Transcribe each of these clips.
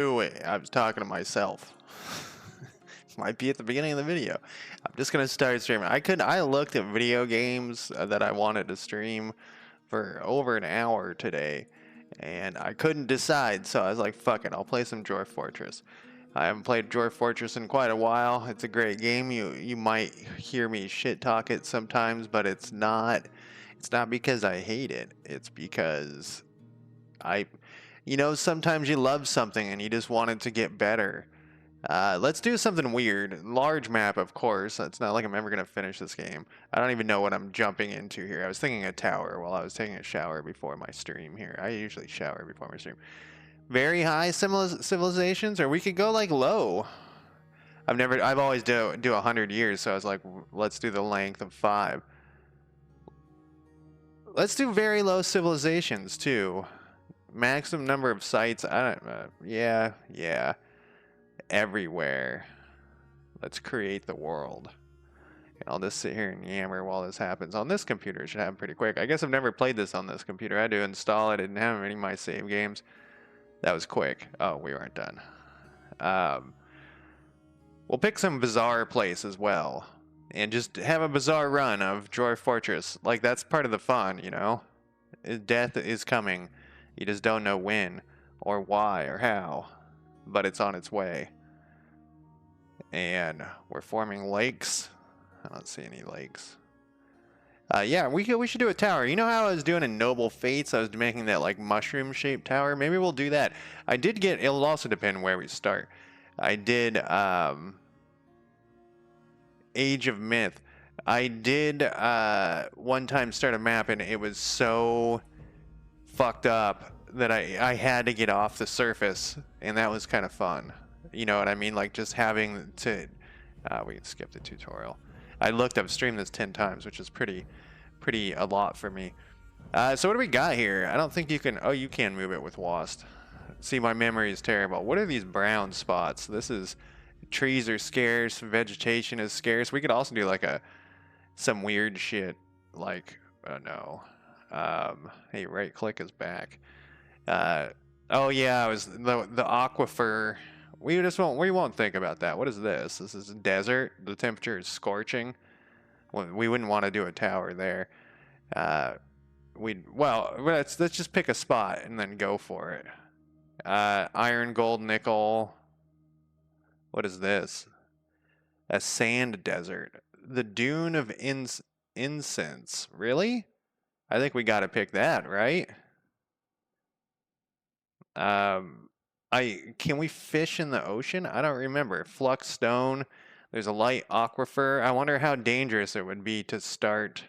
Wait, I was talking to myself. Might be at the beginning of the video. I'm just gonna start streaming. I looked at video games that I wanted to stream for over an hour today, and I couldn't decide. So I was like, "Fuck it, I'll play some Dwarf Fortress." I haven't played Dwarf Fortress in quite a while. It's a great game. You might hear me shit talk it sometimes, but it's not. It's not because I hate it. It's because I sometimes you love something and you just want it to get better. Let's do something weird. Large map, of course. It's not like I'm ever going to finish this game. I don't even know what I'm jumping into here. I was thinking a tower while I was taking a shower before my stream here. I usually shower before my stream. Very high civilizations, or we could go like low. I've always do 100 years, so I was like, let's do the length of 5. Let's do very low civilizations too. Maximum number of sites. I don't. Yeah. Everywhere. Let's create the world. And I'll just sit here and yammer while this happens. On this computer, it should happen pretty quick. I guess I've never played this on this computer. I had to install it. I didn't have any of my save games. That was quick. Oh, we aren't done. We'll pick some bizarre place as well. And just have a bizarre run of Dwarf Fortress. Like, that's part of the fun, you know? Death is coming. You just don't know when, or why, or how. But it's on its way. And we're forming lakes. I don't see any lakes. Yeah, we should do a tower. You know how I was doing in Noble Fates? I was making that like mushroom-shaped tower. Maybe we'll do that. I did get. It'll also depend where we start. I did Age of Myth. I did one time start a map and it was so fucked up that I had to get off the surface, and that was kind of fun. You know what I mean? Like just having to. We can skip the tutorial. I looked up stream this 10 times, which is pretty a lot for me. So what do we got here? I don't think you can. Oh, you can move it with WASD. See, my memory is terrible. What are these brown spots? This is trees are scarce. Vegetation is scarce. We could also do like some weird shit. Like no. Hey, right click is back. Oh yeah, it was the aquifer. We won't think about that. What is this? This is a desert. The temperature is scorching. We wouldn't want to do a tower there. Let's just pick a spot and then go for it. Iron, gold, nickel. What is this? A sand desert. The dune of incense. Really? I think we got to pick that, right? Can we fish in the ocean? I don't remember. Flux stone. There's a light aquifer. I wonder how dangerous it would be to start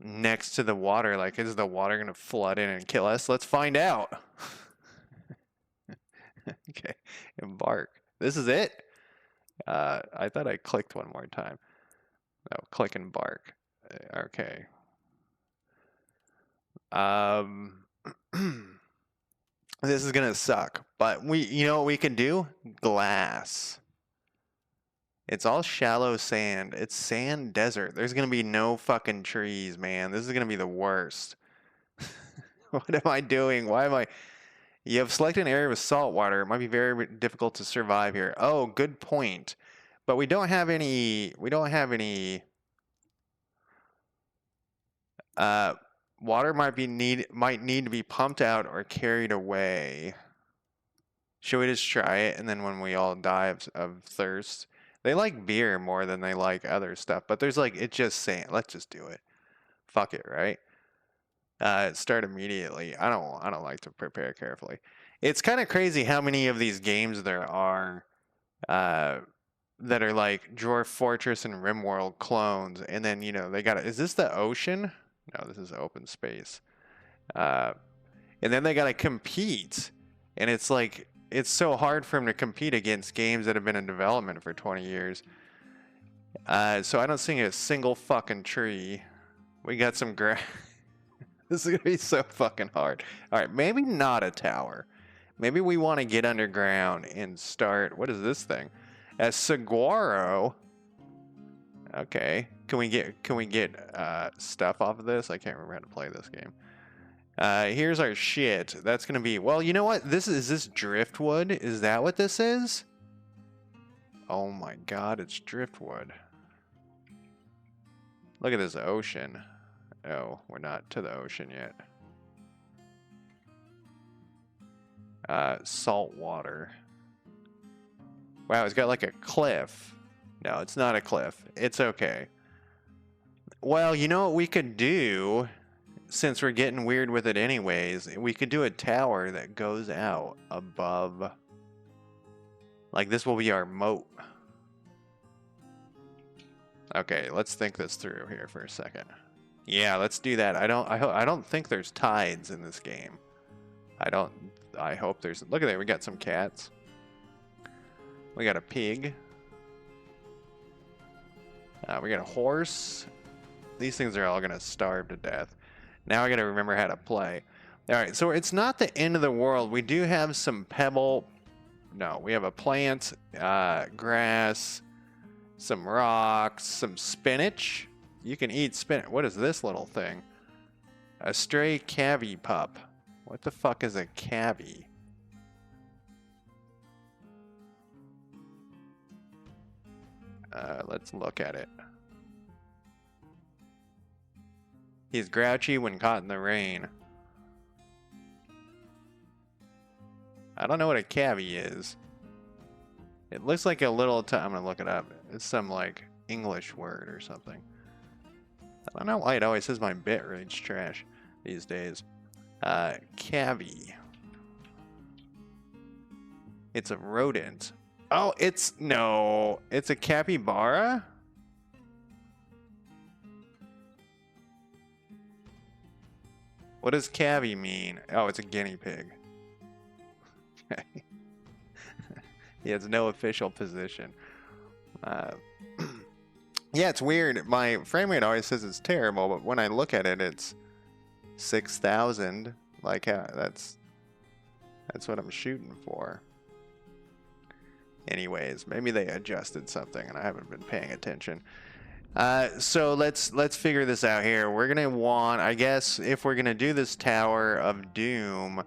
next to the water. Like, is the water gonna flood in and kill us? Let's find out. Okay, embark. This is it. I thought I clicked one more time. No, click embark. Okay. This is gonna suck, but you know what we can do? Glass. It's all shallow sand. It's sand desert. There's gonna be no fucking trees, man. This is gonna be the worst. What am I doing? Why am I? You have selected an area with salt water. It might be very difficult to survive here. Oh, good point. But we don't have any. Water might need to be pumped out or carried away. Should we just try it, and then when we all die of thirst? They like beer more than they like other stuff, but there's like, it's just saying, let's just do it. Fuck it, right? Start immediately. I don't like to prepare carefully. It's kind of crazy how many of these games there are that are like Dwarf Fortress and RimWorld clones, and then they got. Is this the ocean? No, this is open space. And then they got to compete, and it's like. It's so hard for them to compete against games that have been in development for 20 years. So I don't see a single fucking tree. We got some grass. This is going to be so fucking hard. All right, maybe not a tower. Maybe we want to get underground and start... What is this thing? A saguaro. Okay. Can we get stuff off of this? I can't remember how to play this game. Here's our shit. That's gonna be, well, you know what? Is this driftwood? Is that what this is? Oh my god, it's driftwood. Look at this ocean. Oh, we're not to the ocean yet. Salt water. Wow, it's got like a cliff. No, it's not a cliff. It's okay. Well, you know what we could do, since we're getting weird with it anyways, we could do a tower that goes out above. Like, this will be our moat. Okay, let's think this through here for a second. Yeah, let's do that. I don't think there's tides in this game. I hope there's. Look at that. We got some cats. We got a pig. We got a horse. These things are all gonna starve to death. Now I gotta remember how to play. All right, so it's not the end of the world. We do have some pebble. No, we have a plant, grass, some rocks, some spinach. You can eat spinach. What is this little thing? A stray cavy pup. What the fuck is a cavy? Let's look at it. He's grouchy when caught in the rain. I don't know what a cavy is. It looks like a little. I'm gonna look it up. It's some like English word or something. I don't know why it always says my bit rate's trash these days. Cavy. It's a rodent. Oh, no, it's a capybara? What does cavy mean? Oh, it's a guinea pig. He has no official position. Yeah, it's weird. My frame rate always says it's terrible, but when I look at it, it's 6,000. Like, that's what I'm shooting for. Anyways, maybe they adjusted something and I haven't been paying attention. So let's figure this out here. We're gonna want, I guess, if we're gonna do this Tower of Doom,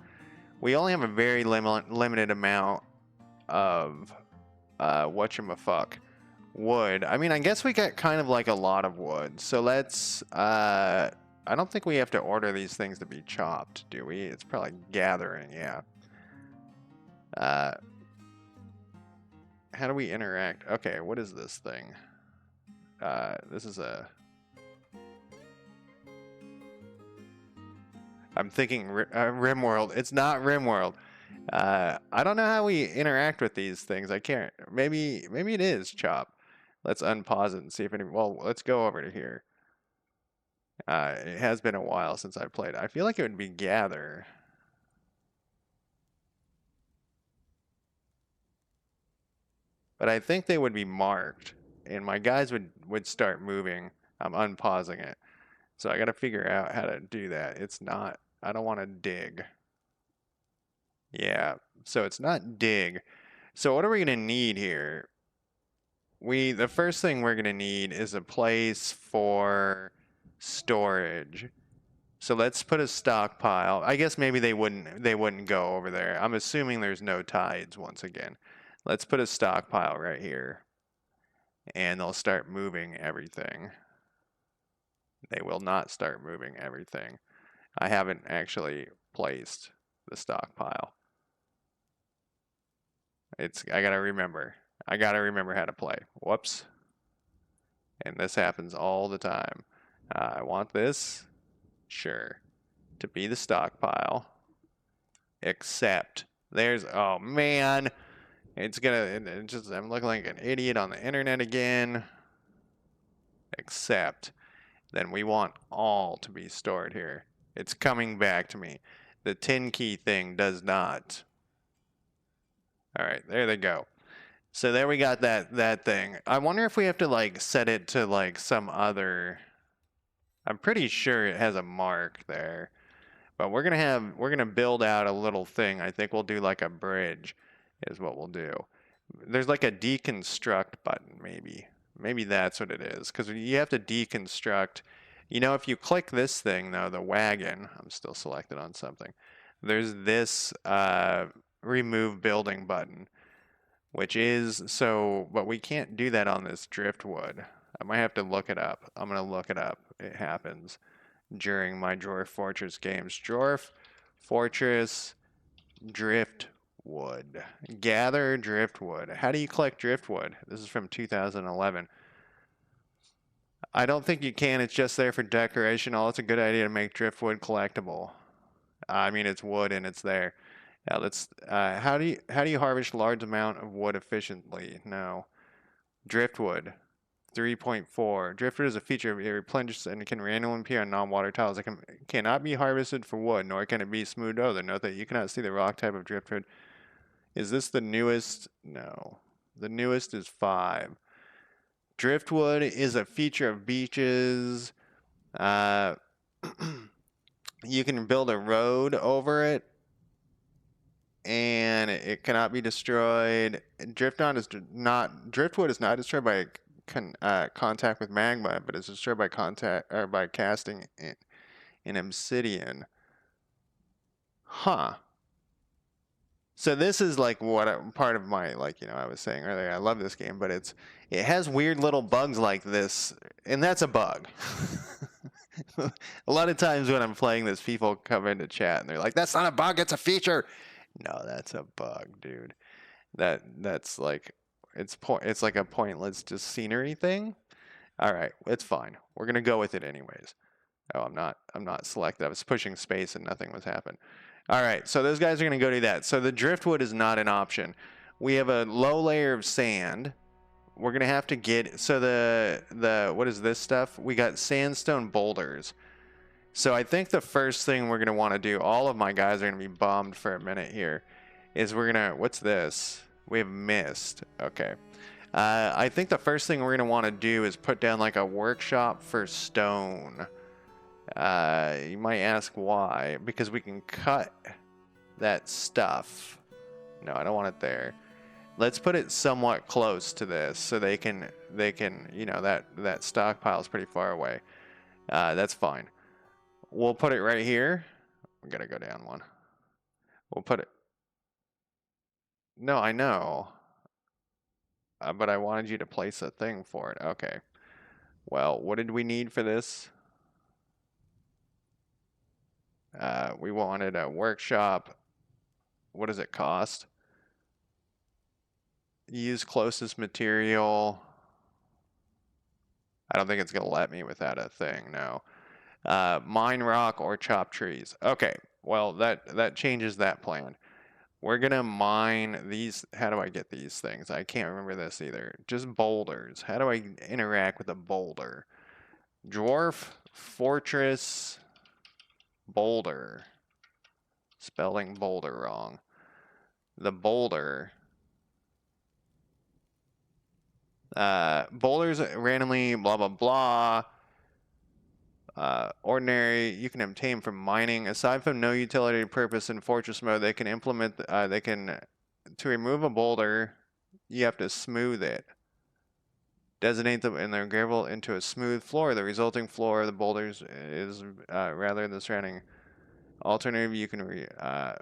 we only have a very limited amount of whatchamafuck, wood. I mean, I guess we got kind of like a lot of wood. So let's I don't think we have to order these things to be chopped, do we? It's probably gathering, yeah. How do we interact? Okay, what is this thing? This is a... I'm thinking RimWorld. It's not RimWorld. I don't know how we interact with these things. I can't. Maybe it is chop. Let's unpause it and see if any... Well, let's go over to here. It has been a while since I played. I feel like it would be gather. But I think they would be marked, and my guys would start moving. I'm unpausing it. So I got to figure out how to do that. It's not, I don't want to dig. Yeah, so it's not dig. So what are we going to need here? The first thing we're going to need is a place for storage. So let's put a stockpile. I guess maybe they wouldn't go over there. I'm assuming there's no tides once again. Let's put a stockpile right here. And they'll start moving everything. They will not start moving everything. I haven't actually placed the stockpile. I gotta remember how to play. Whoops. And this happens all the time. I want this, sure, to be the stockpile. Except oh man, I'm looking like an idiot on the internet again. Except then we want all to be stored here. It's coming back to me. The 10 key thing does not. All right, there they go. So there we got that thing. I wonder if we have to like set it to like some other. I'm pretty sure it has a mark there. But we're gonna build out a little thing. I think we'll do like a bridge is what we'll do. There's like a deconstruct button maybe. Maybe that's what it is, because you have to deconstruct You know, if you click this thing though, the wagon, I'm still selected on something. There's this remove building button, which is so, but we can't do that on this driftwood. I might have to look it up. I'm gonna look it up. It happens during my Dwarf Fortress games. Dwarf Fortress driftwood. Gather driftwood. How do you collect driftwood? This is from 2011. I don't think you can. It's just there for decoration. Oh, it's a good idea to make driftwood collectible. I mean, it's wood and it's there. Yeah, let's. How do you harvest large amount of wood efficiently? No. Driftwood. 3.4. Driftwood is a feature of it replenishes and can randomly appear on non-water tiles. It cannot be harvested for wood, nor can it be smoothed over. Note that you cannot see the rock type of driftwood. Is this the newest? No. The newest is 5. Driftwood is a feature of beaches. Uh, you can build a road over it, and it cannot be destroyed. Driftwood is not destroyed by contact with magma, but it's destroyed by contact or by casting in obsidian. Huh. So this is like part of my I was saying earlier. I love this game, but it has weird little bugs like this, and that's a bug. A lot of times when I'm playing this, people come into chat and they're like, "That's not a bug, it's a feature." No, that's a bug, dude. That's like it's like a pointless just scenery thing. All right, it's fine. We're gonna go with it anyways. Oh, I'm not selected. I was pushing space and nothing was happening. All right, so those guys are going to go do that. So the driftwood is not an option. We have a low layer of sand. We're going to have to get, so the what is this stuff? We got sandstone boulders. So I think the first thing we're going to want to do, all of my guys are going to be bummed for a minute here, is we're going to, what's this? We have mist. Okay. I think the first thing we're going to want to do is put down like a workshop for stone. You might ask why. Because we can cut that stuff. No, I don't want it there. Let's put it somewhat close to this so they can that stockpile is pretty far away. That's fine. We'll put it right here. I'm gonna go down one. We'll put it. No, I know. But I wanted you to place a thing for it. Okay. Well, what did we need for this? We wanted a workshop. What does it cost? Use closest material. I don't think it's going to let me without a thing, no. Mine rock or chop trees. Okay, well, that changes that plan. We're going to mine these. How do I get these things? I can't remember this either. Just boulders. How do I interact with a boulder? Dwarf Fortress boulder. Spelling boulder wrong. The boulder. Boulders randomly, blah, blah, blah. Ordinary, you can obtain from mining. Aside from no utility purpose in Fortress mode, they can implement, to remove a boulder, you have to smooth it. Designate them in their gravel into a smooth floor. The resulting floor of the boulders is rather than the surrounding. Alternative, you can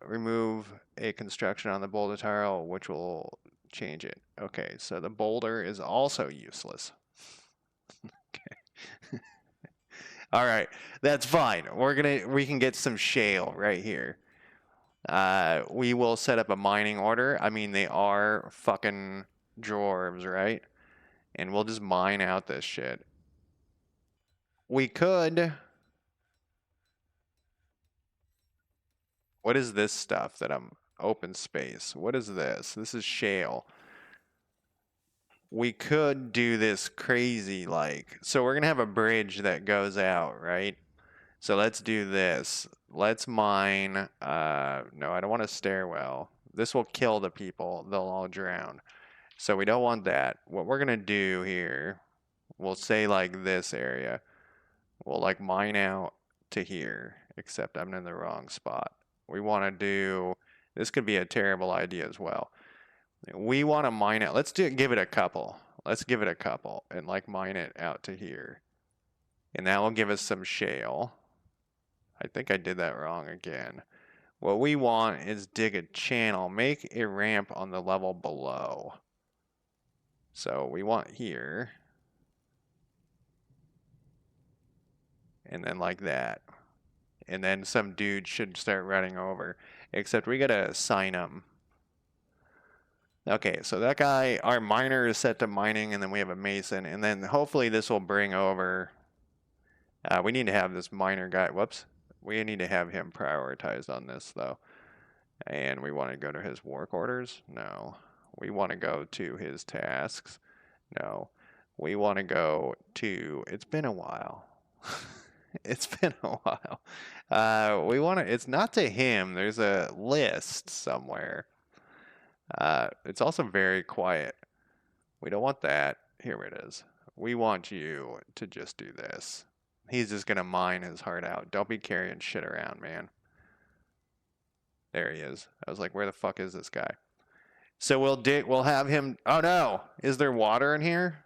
remove a construction on the boulder tile, which will change it. Okay, so the boulder is also useless. Okay. All right, that's fine. We can get some shale right here. We will set up a mining order. I mean, they are fucking dwarves, right? And we'll just mine out this shit. We could. What is this stuff that I'm open space? What is this? This is shale. We could do this crazy so we're gonna have a bridge that goes out, right? So let's do this. Let's mine. No, I don't want a stairwell. This will kill the people. They'll all drown. So we don't want that. What we're gonna do here, we'll say like this area. We'll like mine out to here, except I'm in the wrong spot. We want to do, this could be a terrible idea as well. We want to mine it. Let's give it a couple. Let's give it a couple and like mine it out to here. And that will give us some shale. I think I did that wrong again. What we want is dig a channel, make a ramp on the level below. So we want here. And then like that. And then some dude should start running over. Except we gotta assign him. Okay, so that guy, our miner is set to mining, and then we have a mason. And then hopefully this will bring over... we need to have this miner guy... Whoops. We need to have him prioritized on this, though. And we want to go to his work orders? No. We want to go to his tasks? No. We want to go to... It's been a while. It's been a while. We want to... It's not to him. There's a list somewhere. It's also very quiet. We don't want that. Here it is. We want you to just do this. He's just going to mine his heart out. Don't be carrying shit around, man. There he is. I was like, where the fuck is this guy? So we'll have him... Oh no! Is there water in here?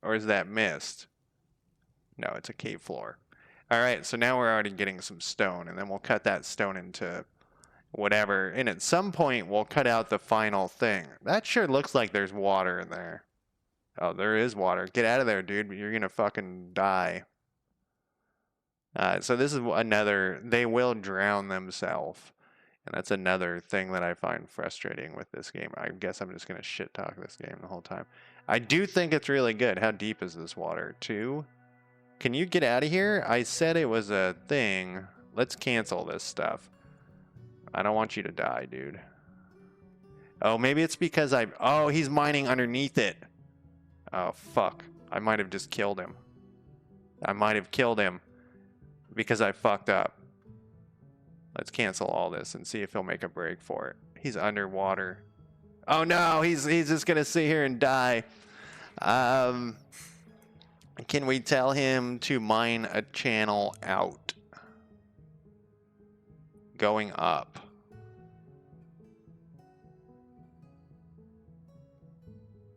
Or is that mist? No, it's a cave floor. Alright, so now we're already getting some stone, and then we'll cut that stone into whatever. And at some point, we'll cut out the final thing. That sure looks like there's water in there. Oh, there is water. Get out of there, dude. You're gonna fucking die. So this is another... They will drown themselves. And that's another thing that I find frustrating with this game. I guess I'm just going to shit talk this game the whole time. I do think it's really good. How deep is this water? 2? Can you get out of here? I said it was a thing. Let's cancel this stuff. I don't want you to die, dude. Oh, maybe it's because I... Oh, he's mining underneath it. Oh, fuck. I might have just killed him. I might have killed him because I fucked up. Let's cancel all this and see if he'll make a break for it. He's underwater. Oh no, he's just gonna sit here and die. Can we tell him to mine a channel out? Going up.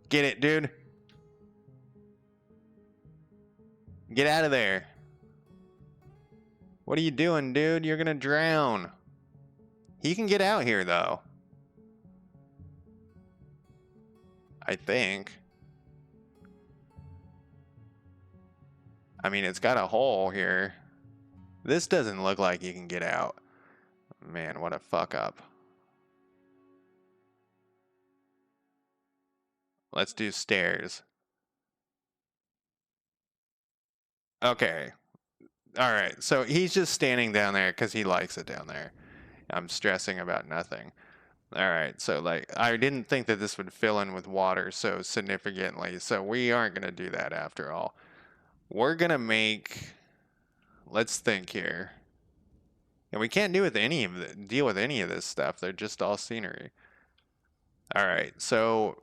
Get it, dude. Get out of there. What are you doing, dude? You're gonna drown. He can get out here, though. I think. I mean, it's got a hole here. This doesn't look like you can get out. Man, what a fuck up. Let's do stairs. Okay. Alright, so he's just standing down there because he likes it down there. I'm stressing about nothing. Alright, so like, I didn't think that this would fill in with water so significantly, so we aren't going to do that after all. We're going to make... Let's think here. And we can't deal with any of this stuff. They're just all scenery. Alright, so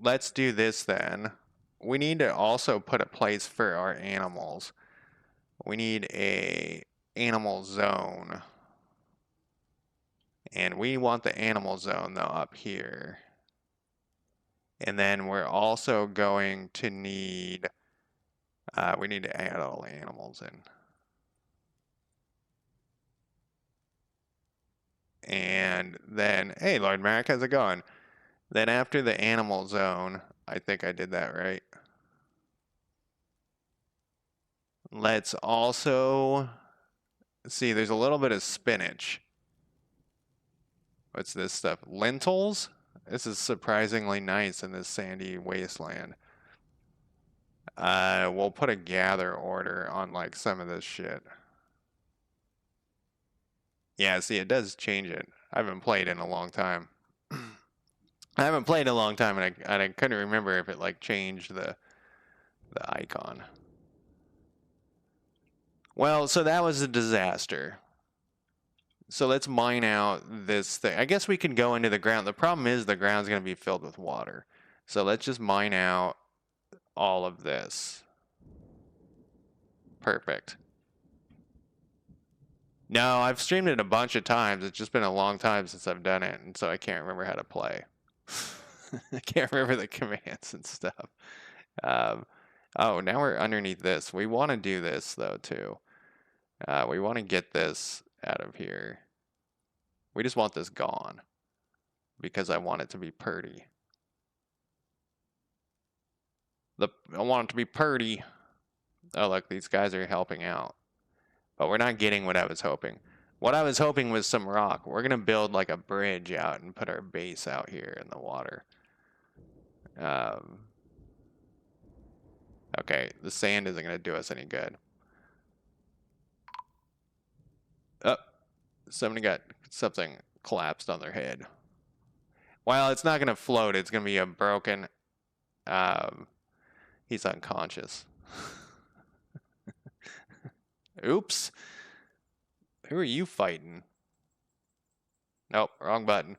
let's do this then. We need to also put a place for our animals. We need a animal zone. And we want the animal zone, though, up here. And then we're also going to need... we need to add all the animals in. And then... Hey, Lord Mac, how's it going? Then after the animal zone... I think I did that right. Let's also... See, there's a little bit of spinach. What's this stuff? Lentils? This is surprisingly nice in this sandy wasteland. We'll put a gather order on like some of this shit. Yeah, see, it does change it. I haven't played in a long time. I haven't played in a long time, and I couldn't remember if it like changed the icon. Well, so that was a disaster. So let's mine out this thing. I guess we can go into the ground. The problem is the ground's going to be filled with water. So let's just mine out all of this. Perfect. No, I've streamed it a bunch of times. It's just been a long time since I've done it, and so I can't remember how to play. I can't remember the commands and stuff. Oh, now we're underneath this. We want to do this, though, too. We want to get this out of here. We just want this gone. Because I want it to be purty. I want it to be purty. Oh, look, these guys are helping out. But we're not getting what I was hoping. What I was hoping was some rock. We're going to build like a bridge out and put our base out here in the water. Okay, the sand isn't going to do us any good. Oh, somebody got something collapsed on their head. Well, it's not going to float. It's going to be a broken... he's unconscious. Oops. Who are you fighting? Nope, wrong button.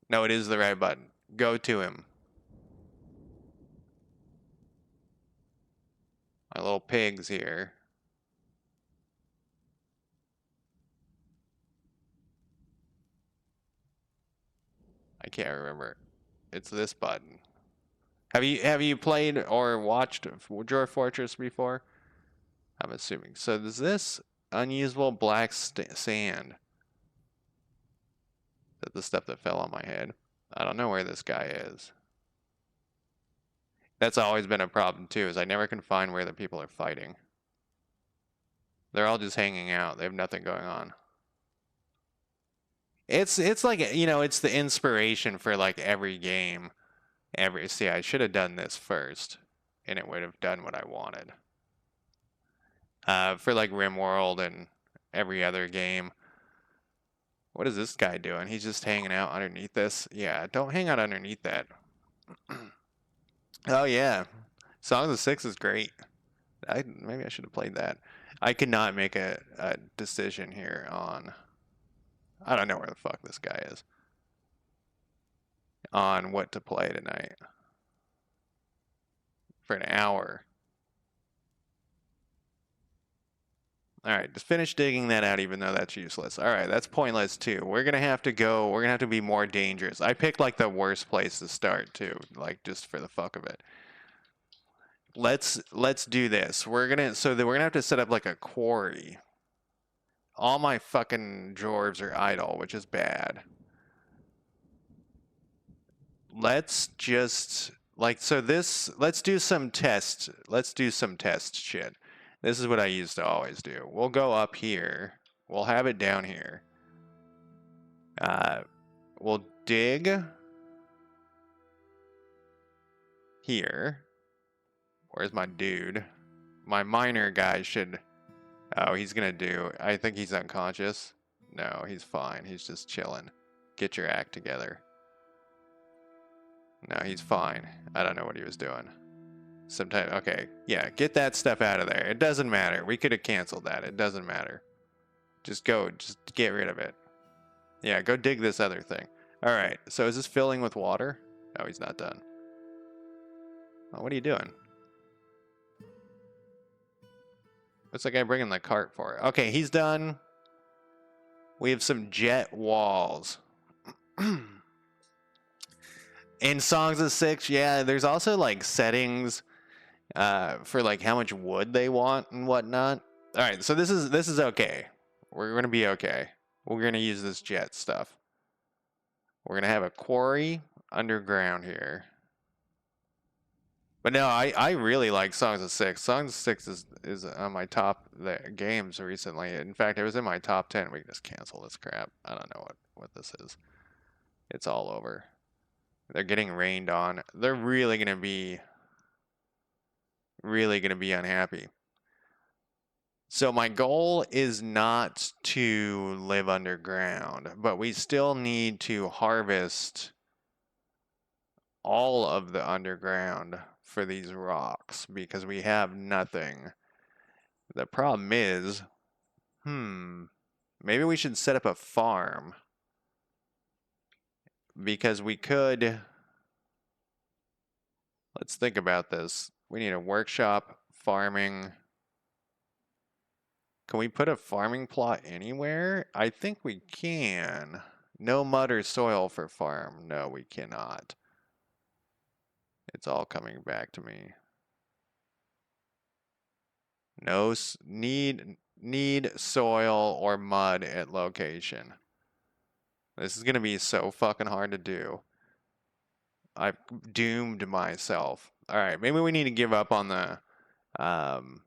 No, it is the right button. Go to him. My little pigs here. I can't remember. It's this button. Have you played or watched Dwarf Fortress before? I'm assuming. So is this unusable black sand? Is that the stuff that fell on my head? I don't know where this guy is. That's always been a problem too, is I never can find where the people are fighting. They're all just hanging out. They have nothing going on. It's like, you know, it's the inspiration for like every game. See, I should have done this first, and it would have done what I wanted. For like RimWorld and every other game. What is this guy doing? He's just hanging out underneath this. Yeah, don't hang out underneath that. Oh yeah, Song of the Six is great. Maybe I should have played that. I could not make a decision here on. I don't know where the fuck this guy is. On what to play tonight. For an hour. Alright, just finish digging that out even though that's useless. Alright, that's pointless too. We're gonna have to be more dangerous. I picked like the worst place to start too, like just for the fuck of it. Let's do this. We're gonna have to set up like a quarry. All my fucking dwarves are idle, which is bad. Let's just let's do some test shit. This is what I used to always do. We'll go up here. We'll have it down here. We'll dig here. Where's my dude? My miner guy should... Oh, he's gonna do... I think he's unconscious. No, he's fine. He's just chilling. Get your act together. No, he's fine. I don't know what he was doing. Sometimes... Okay, yeah, get that stuff out of there. It doesn't matter. We could have canceled that. It doesn't matter. Just go. Just get rid of it. Yeah, go dig this other thing. Alright, so is this filling with water? No, he's not done. Oh, what are you doing? What's that guy bringing the cart for? Okay, he's done. We have some jet walls. In Songs of Six, yeah, there's also like settings for like how much wood they want and whatnot. Alright, so this is okay. We're gonna be okay. We're gonna use this jet stuff. We're gonna have a quarry underground here. But no, I really like Songs of Six. Songs of Six is on my top games recently. In fact, it was in my top 10. We can just cancel this crap. I don't know what this is. It's all over. They're getting rained on. They're really gonna be unhappy. So my goal is not to live underground, but we still need to harvest all of the underground for these rocks because we have nothing. The problem is, maybe we should set up a farm because we could. Let's think about this. We need a workshop, farming. Can we put a farming plot anywhere? I think we can. No mud or soil for farm. No, we cannot. It's all coming back to me. No need soil or mud at location. This is gonna be so fucking hard to do. I've doomed myself. All right, maybe we need to give up on the um,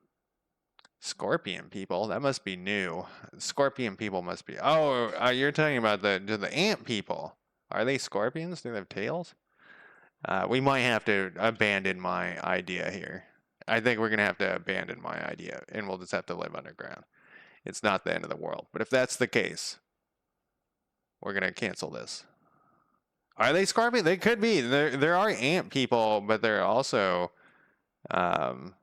scorpion people. That must be new. Scorpion people must be. Oh, you're talking about the ant people. Are they scorpions? Do they have tails? We might have to abandon my idea here. I think we're gonna have to abandon my idea, and we'll just have to live underground. It's not the end of the world. But if that's the case, we're gonna cancel this. Are they scorpion? They could be. There are ant people, but they're also um,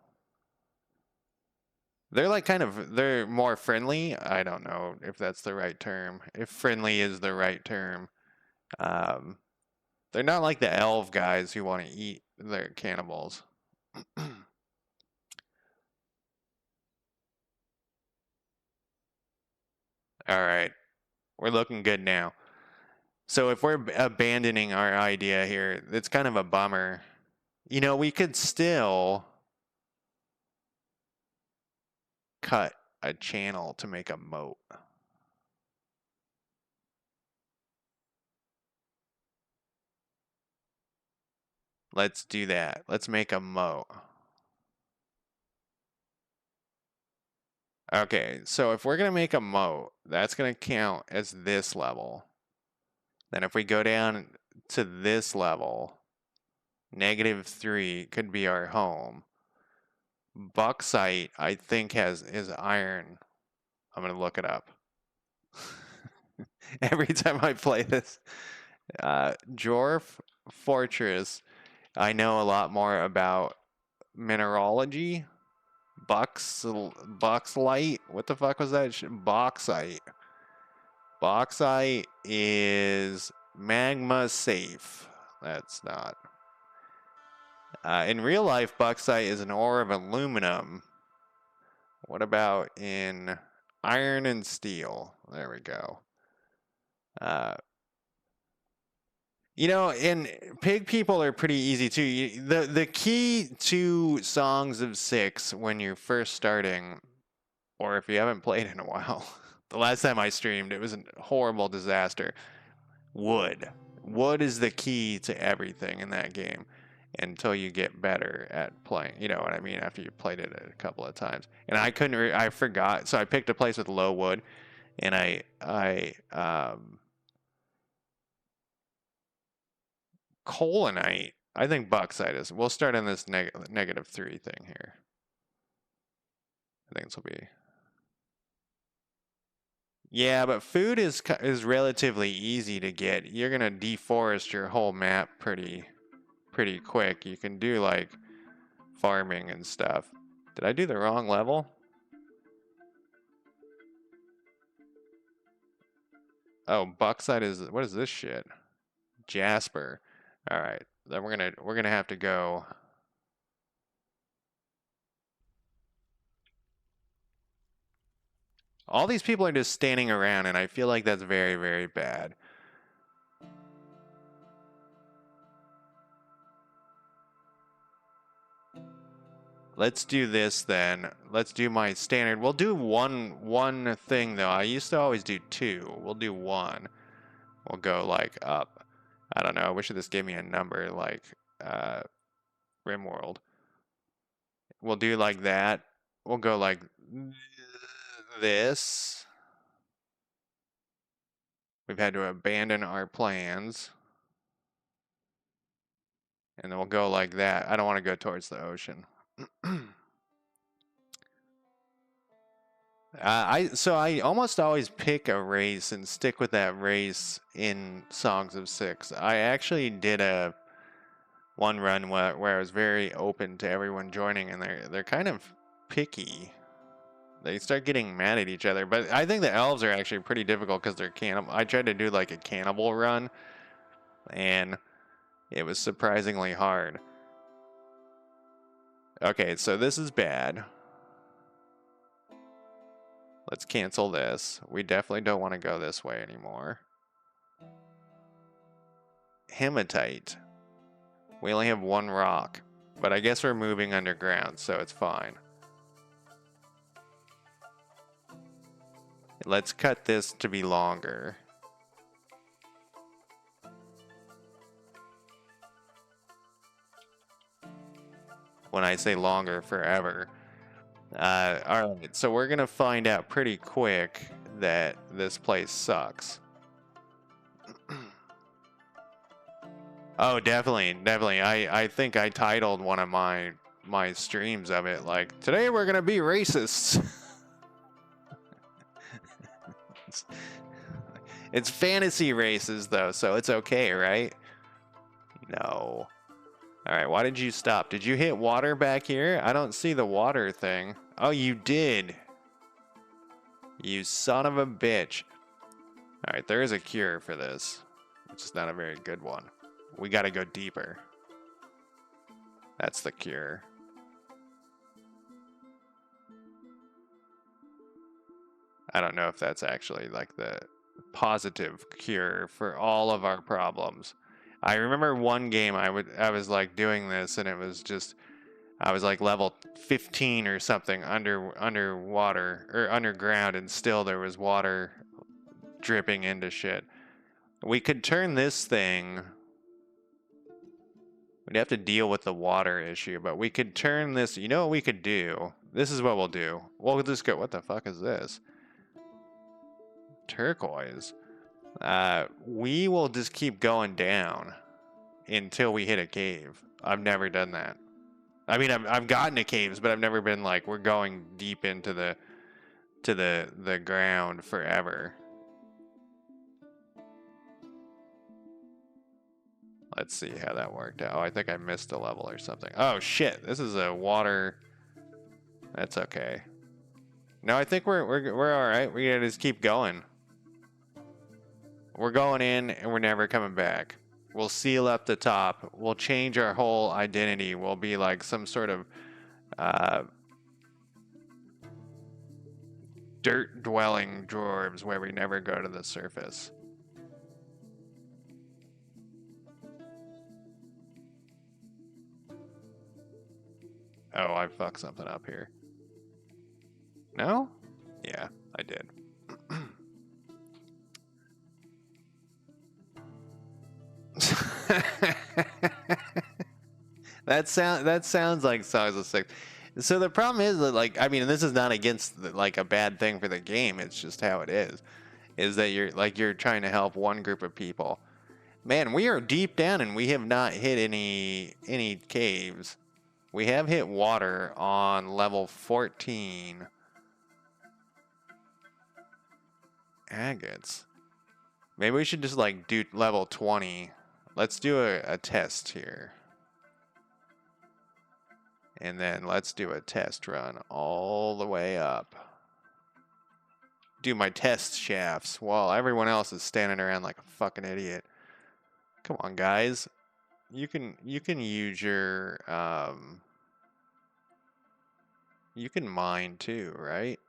they're like they're more friendly. I don't know if that's the right term. If friendly is the right term. Um, they're not like the elf guys who want to eat. They're cannibals. All right, we're looking good now. So if we're abandoning our idea here, it's kind of a bummer. You know, we could still cut a channel to make a moat. Let's do that. Let's make a moat. Okay, so if we're going to make a moat, that's going to count as this level. Then if we go down to this level, -3 could be our home. Bauxite, I think, is iron. I'm going to look it up. Every time I play this, Dwarf Fortress, I know a lot more about mineralogy. Bauxite? What the fuck was that? Bauxite. Bauxite is magma safe. That's not. In real life, bauxite is an ore of aluminum. What about in iron and steel? There we go. Uh, You know, and pig people are pretty easy too. The key to Songs of Six when you're first starting, or if you haven't played in a while, the last time I streamed, it was a horrible disaster. Wood. Wood is the key to everything in that game until you get better at playing. You know what I mean? After you played it a couple of times. And I couldn't, I forgot. So I picked a place with low wood and Colinite. I think bauxite is. We'll start on this -3 thing here. I think this will be. Yeah, but food is relatively easy to get. You're gonna deforest your whole map pretty quick. You can do like farming and stuff. Did I do the wrong level? Oh, bauxite is what is this shit? Jasper. All right, then we're gonna have to go. All these people are just standing around, and I feel like that's very, very bad. Let's do this then. Let's do my standard. We'll do one thing though. I used to always do two. We'll do one. We'll go like up. I don't know. I wish this gave me a number like uh Rimworld. We'll do like that. We'll go like this. We've had to abandon our plans. And then we'll go like that. I don't want to go towards the ocean. I almost always pick a race and stick with that race in Songs of Six. I actually did a one run where I was very open to everyone joining, and they're kind of picky. They start getting mad at each other, but I think the elves are actually pretty difficult because they're cannibal. I tried to do like a cannibal run, and it was surprisingly hard. Okay, so this is bad. Let's cancel this. We definitely don't want to go this way anymore. Hematite. We only have one rock, but I guess we're moving underground, so it's fine. Let's cut this to be longer. When I say longer, forever. All right, so we're gonna find out pretty quick that this place sucks. Oh, definitely, definitely. I think I titled one of my streams of it like, today we're gonna be racists. It's fantasy races though, so it's okay, right? No. All right, why did you stop? Did you hit water back here? I don't see the water thing. Oh, you did. You son of a bitch. All right, there is a cure for this. It's just not a very good one. We got to go deeper. That's the cure. I don't know if that's actually like the positive cure for all of our problems. I remember one game I was like doing this and it was just I was like level 15 or something underwater or underground and still there was water dripping into shit. We could turn this thing. We'd have to deal with the water issue, but we could turn this. You know what we could do? This is what we'll do. We'll just go. What the fuck is this? Turquoise. We will just keep going down until we hit a cave. I've never done that. I mean, I've gotten to caves, but I've never been like we're going deep into the ground forever. Let's see how that worked out. Oh, I think I missed a level or something. Oh shit! This is a water. That's okay. No, I think we're all right. We gotta just keep going. We're going in and we're never coming back. We'll seal up the top. We'll change our whole identity. We'll be like some sort of dirt dwelling dwarves where we never go to the surface. Oh, I fucked something up here. No? Yeah, I did. that sounds like Songs of Six. So the problem is that like I mean this is not against like a bad thing for the game. It's just how it is that you're trying to help one group of people. Man, we are deep down and we have not hit any caves. We have hit water on level 14. Agates. Maybe we should just like do level 20. Let's do a test here. And then let's do a test run all the way up. Do my test shafts while everyone else is standing around like a fucking idiot. Come on, guys. You can use your you can mine too, right?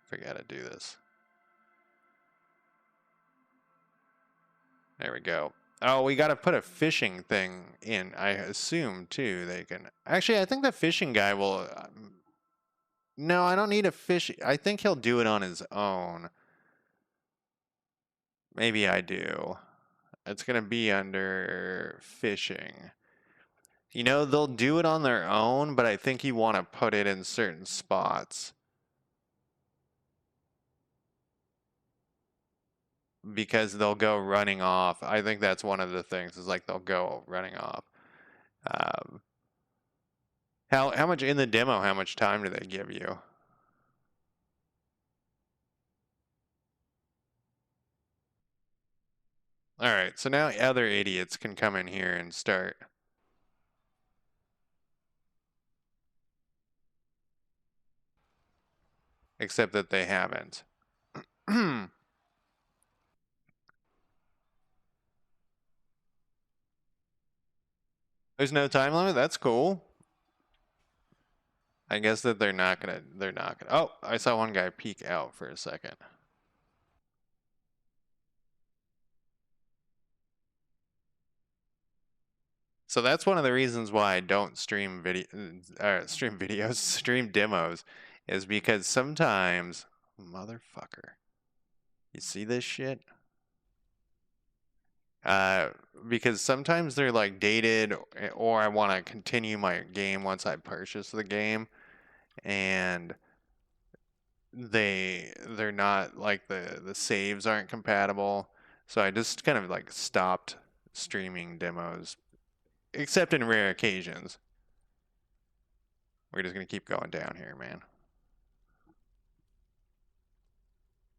Forget how to do this. There we go. Oh, we got to put a fishing thing in. I assume too they can. Actually, I think the fishing guy will. No, I don't need a fish. I think he'll do it on his own. Maybe I do. It's gonna be under fishing. You know, they'll do it on their own, but I think you want to put it in certain spots. Because they'll go running off. I think that's one of the things is like they'll go running off. Um, how much in the demo? How much time do they give you? All right, so now other idiots can come in here and start. Except that they haven't. There's no time limit. That's cool. I guess that they're not gonna. Oh, I saw one guy peek out for a second. So that's one of the reasons why I don't stream stream videos, stream demos, is because sometimes, motherfucker, you see this shit? Uh, because sometimes they're like dated, or I want to continue my game once I purchase the game, and they're not like the saves aren't compatible. So I just kind of like stopped streaming demos, except in rare occasions. We're just gonna keep going down here, man.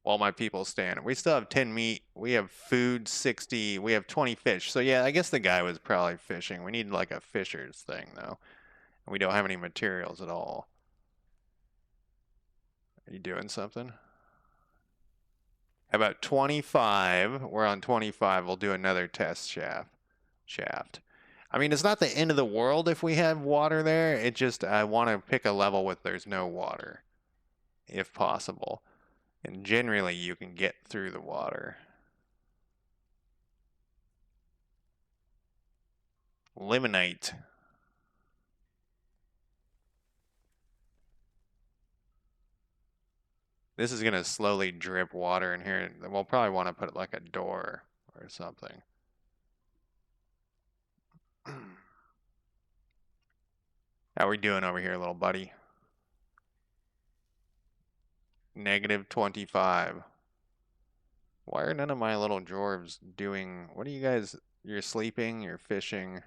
While my people stand, we still have 10 meat. We have food 60. We have 20 fish. So yeah, I guess the guy was probably fishing. We need like a fisher's thing though. And we don't have any materials at all. Are you doing something? How about 25? We're on 25. We'll do another test shaft. I mean, it's not the end of the world if we have water there. It just, I want to pick a level with there's no water, if possible. And generally, you can get through the water. Limonite. This is going to slowly drip water in here. We'll probably want to put like a door or something. How we doing over here, little buddy? Negative 25. Why are none of my little dwarves doing... What are you guys... You're sleeping, you're fishing.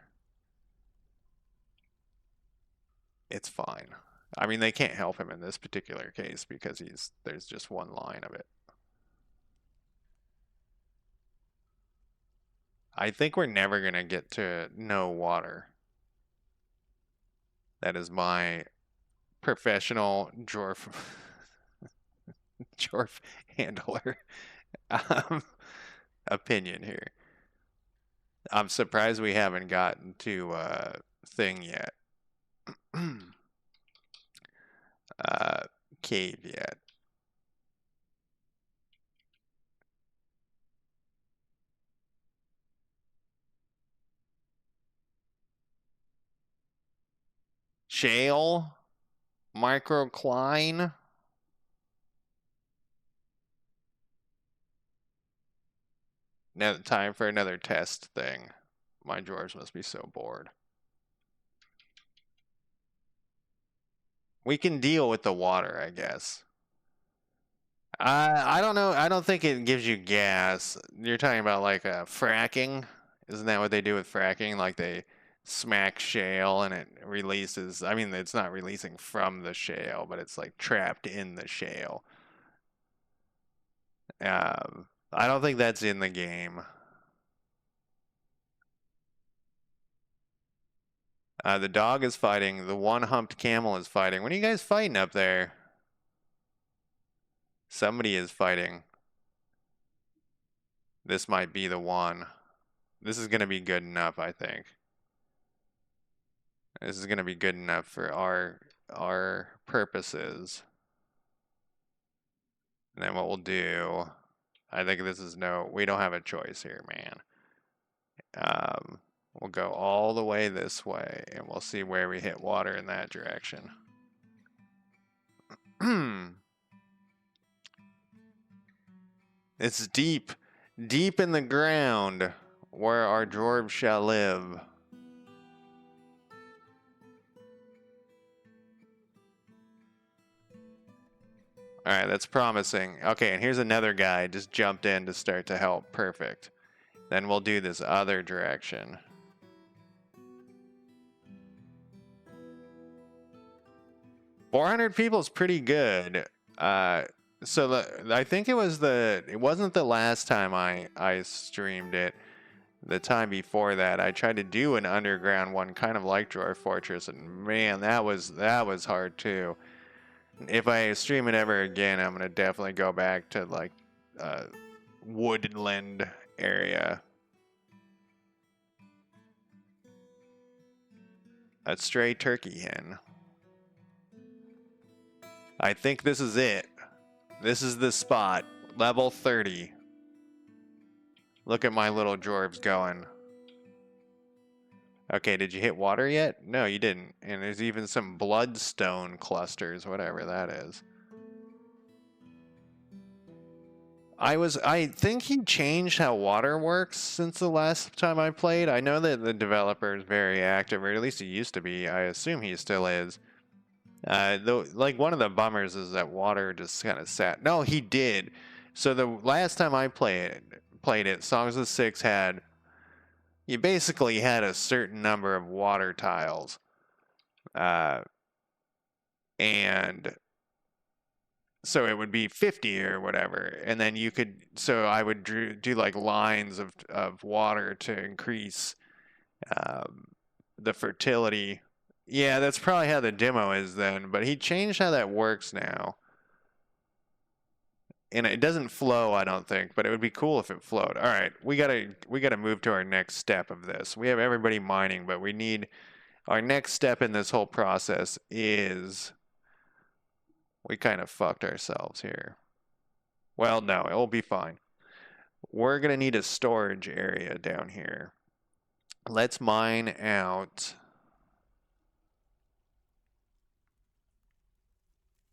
It's fine. I mean, they can't help him in this particular case because there's just one line of it. I think we're never going to get to no water. That is my professional dwarf dwarf handler opinion here. I'm surprised we haven't gotten to thing yet. Cave yet. Shale? Microcline? Now time for another test thing. My drawers must be so bored. We can deal with the water, I guess. I don't know. I don't think it gives you gas. You're talking about like fracking. Isn't that what they do with fracking? Like they smack shale and it releases. I mean, it's not releasing from the shale, but it's like trapped in the shale. I don't think that's in the game. The dog is fighting. The one-humped camel is fighting. What are you guys fighting up there? Somebody is fighting. This might be the one. This is going to be good enough, I think. This is going to be good enough for our purposes. And then what we'll do, I think this is we don't have a choice here, man. We'll go all the way this way, and we'll see where we hit water in that direction. It's deep, deep in the ground, where our dwarves shall live. Alright, that's promising. Okay, and here's another guy just jumped in to start to help. Perfect. Then we'll do this other direction. $400 people is pretty good. So I think it wasn't the last time I streamed it. The time before that, I tried to do an underground one, kind of like Dwarf Fortress, and man, that was hard too. If I stream it ever again, I'm gonna definitely go back to like woodland area. A stray turkey hen. I think this is it. This is the spot. Level 30. Look at my little dwarves going. Okay, did you hit water yet? No, you didn't. And there's even some bloodstone clusters, whatever that is. I think he changed how water works since the last time I played. I know that the developer is very active, or at least he used to be. I assume he still is. Though, like one of the bummers is that water just kind of sat. No, he did. So the last time I played it, Songs of Six had you basically had a certain number of water tiles, uh, and so it would be 50 or whatever, and then you could. So I would do like lines of water to increase um, the fertility. Yeah, that's probably how the demo is then, but he changed how that works now. And it doesn't flow, I don't think, but it would be cool if it flowed. All right, we gotta move to our next step of this. We have everybody mining, but we need our next step in this whole process is we kind of fucked ourselves here. Well, no, it'll be fine. We're gonna need a storage area down here. Let's mine out.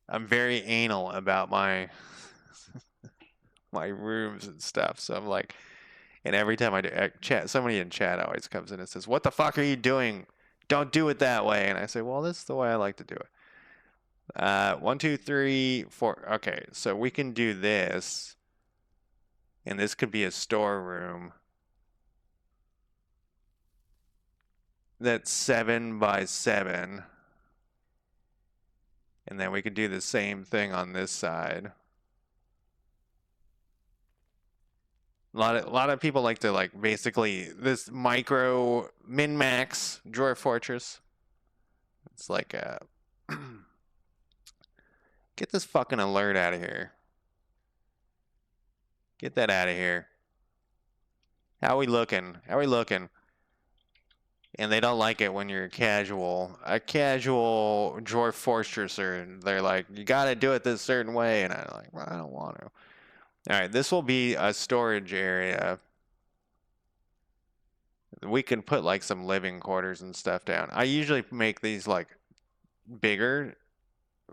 I'm very anal about my my rooms and stuff, so I'm like, and every time I do chat, somebody in chat always comes in and says, "What the fuck are you doing? Don't do it that way." And I say, "Well, this is the way I like to do it." 1, 2, 3, 4. Okay, so we can do this, and this could be a storeroom that's 7 by 7, and then we could do the same thing on this side. A lot of people like to like basically this micro min max Dwarf Fortress. It's like a get this fucking alert out of here. Get that out of here. How we looking? How we looking? And they don't like it when you're a casual Dwarf Fortresser. They're like, you got to do it this certain way, and I'm like, well, I don't want to. All right, this will be a storage area. We can put like some living quarters and stuff down. I usually make these like bigger,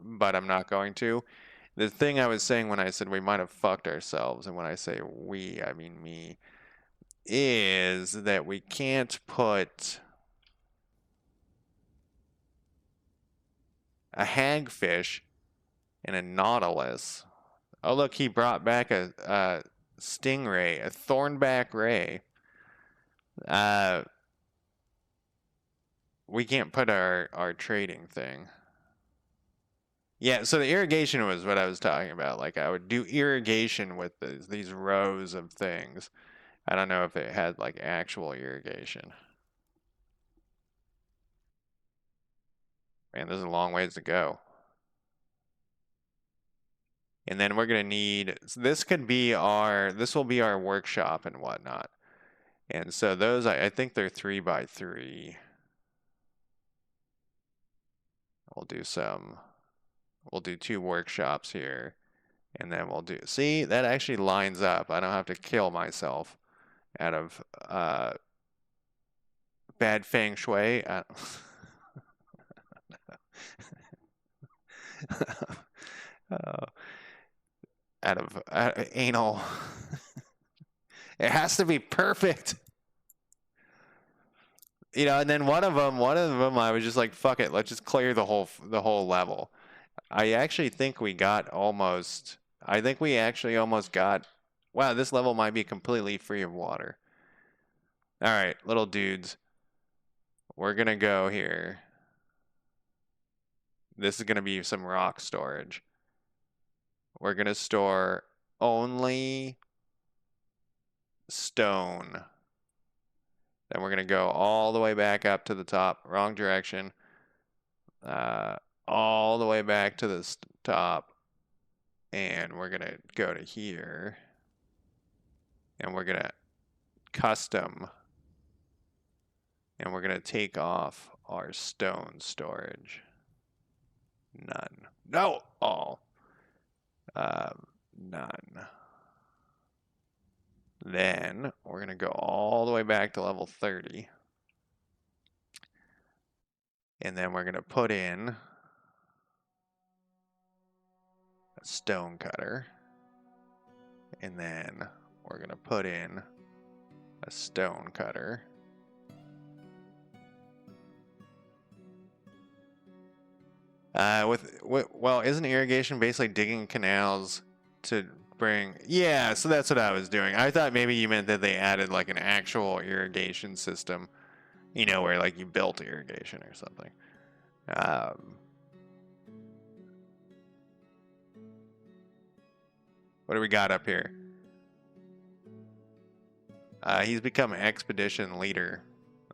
but I'm not going to. The thing I was saying when I said we might have fucked ourselves, and when I say we, I mean me, is that we can't put a hagfish and a nautilus. Oh, look, he brought back a stingray, a thornback ray. Uh, we can't put our trading thing. Yeah, so the irrigation was what I was talking about. Like I would do irrigation with these rows of things. I don't know if it had like actual irrigation. Man, there's a long ways to go. And then we're gonna need, so this will be our workshop and whatnot. And so those, I think they're 3 by 3. We'll do 2 workshops here. And then see, that actually lines up. I don't have to kill myself out of bad feng shui. Uh, out of anal. It has to be perfect. You know, and then one of them, I was just like, fuck it, let's just clear the whole level. I actually think we got almost. I think we actually almost got. Wow, this level might be completely free of water. All right, little dudes, we're gonna go here. This is gonna be some rock storage. We're gonna store only stone. Then we're gonna go all the way back up to the top, wrong direction. All the way back to the top, and we're gonna go to here, and we're gonna custom, and we're gonna take off our stone storage. None. No, all. None. Then we're gonna go all the way back to level 30. And then we're going to put in a stone cutter. And then we're going to put in a stone cutter. Well, isn't irrigation basically digging canals to bring? Yeah, so that's what I was doing. I thought maybe you meant that they added like an actual irrigation system, you know, where like you built irrigation or something. What do we got up here? He's become expedition leader.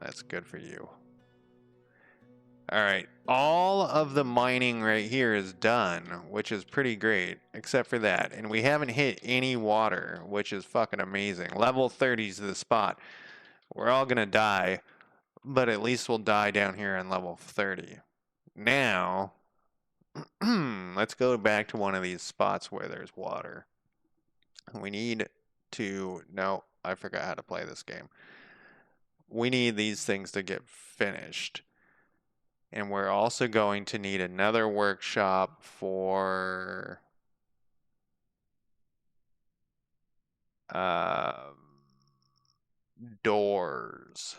That's good for you. All right, all of the mining right here is done, which is pretty great, except for that. And we haven't hit any water, which is fucking amazing. Level 30 is the spot. We're all gonna die, but at least we'll die down here on level 30. Now, let's go back to one of these spots where there's water. We need to, no, I forgot how to play this game. We need these things to get finished. And we're also going to need another workshop for doors.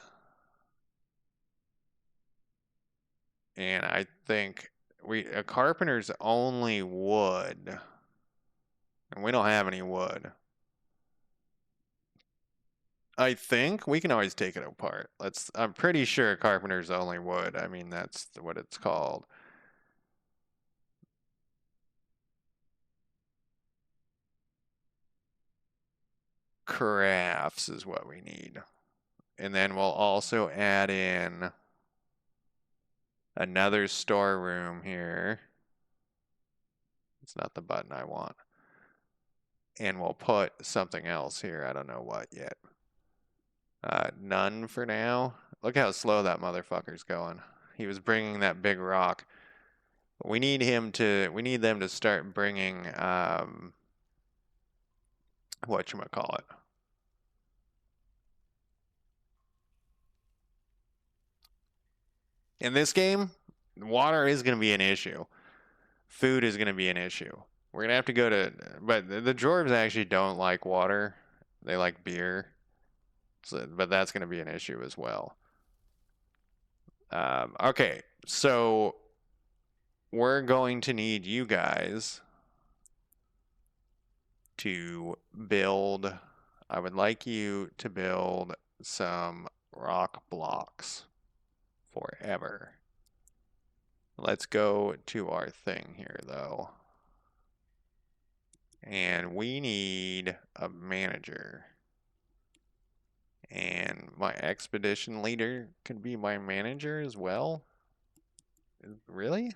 And I think a carpenter's only wood. And we don't have any wood. I think we can always take it apart. I'm pretty sure carpenter's only wood. I mean, that's what it's called. Crafts is what we need. And then we'll also add in another storeroom here. It's not the button I want. And we'll put something else here. I don't know what yet. None for now. Look how slow that motherfucker's going. He was bringing that big rock. We need them to start bringing, whatchamacallit. In this game, water is going to be an issue. Food is going to be an issue. We're going to have to go to, but the dwarves actually don't like water. They like beer. So, but that's going to be an issue as well. Okay, so we're going to need you guys to build. I would like you to build some rock blocks forever. Let's go to our thing here, though. And we need a manager. And my expedition leader could be my manager as well? Really?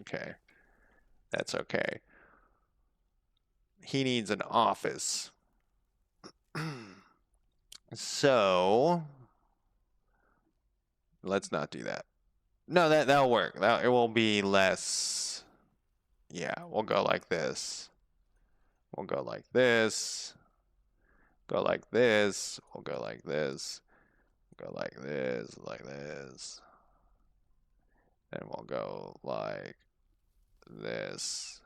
Okay. That's okay. He needs an office. So, let's not do that. No, that'll work. It will be less. Yeah, we'll go like this. We'll go like this. Go like this. We'll go like this. Go like this, like this. And we'll go like this.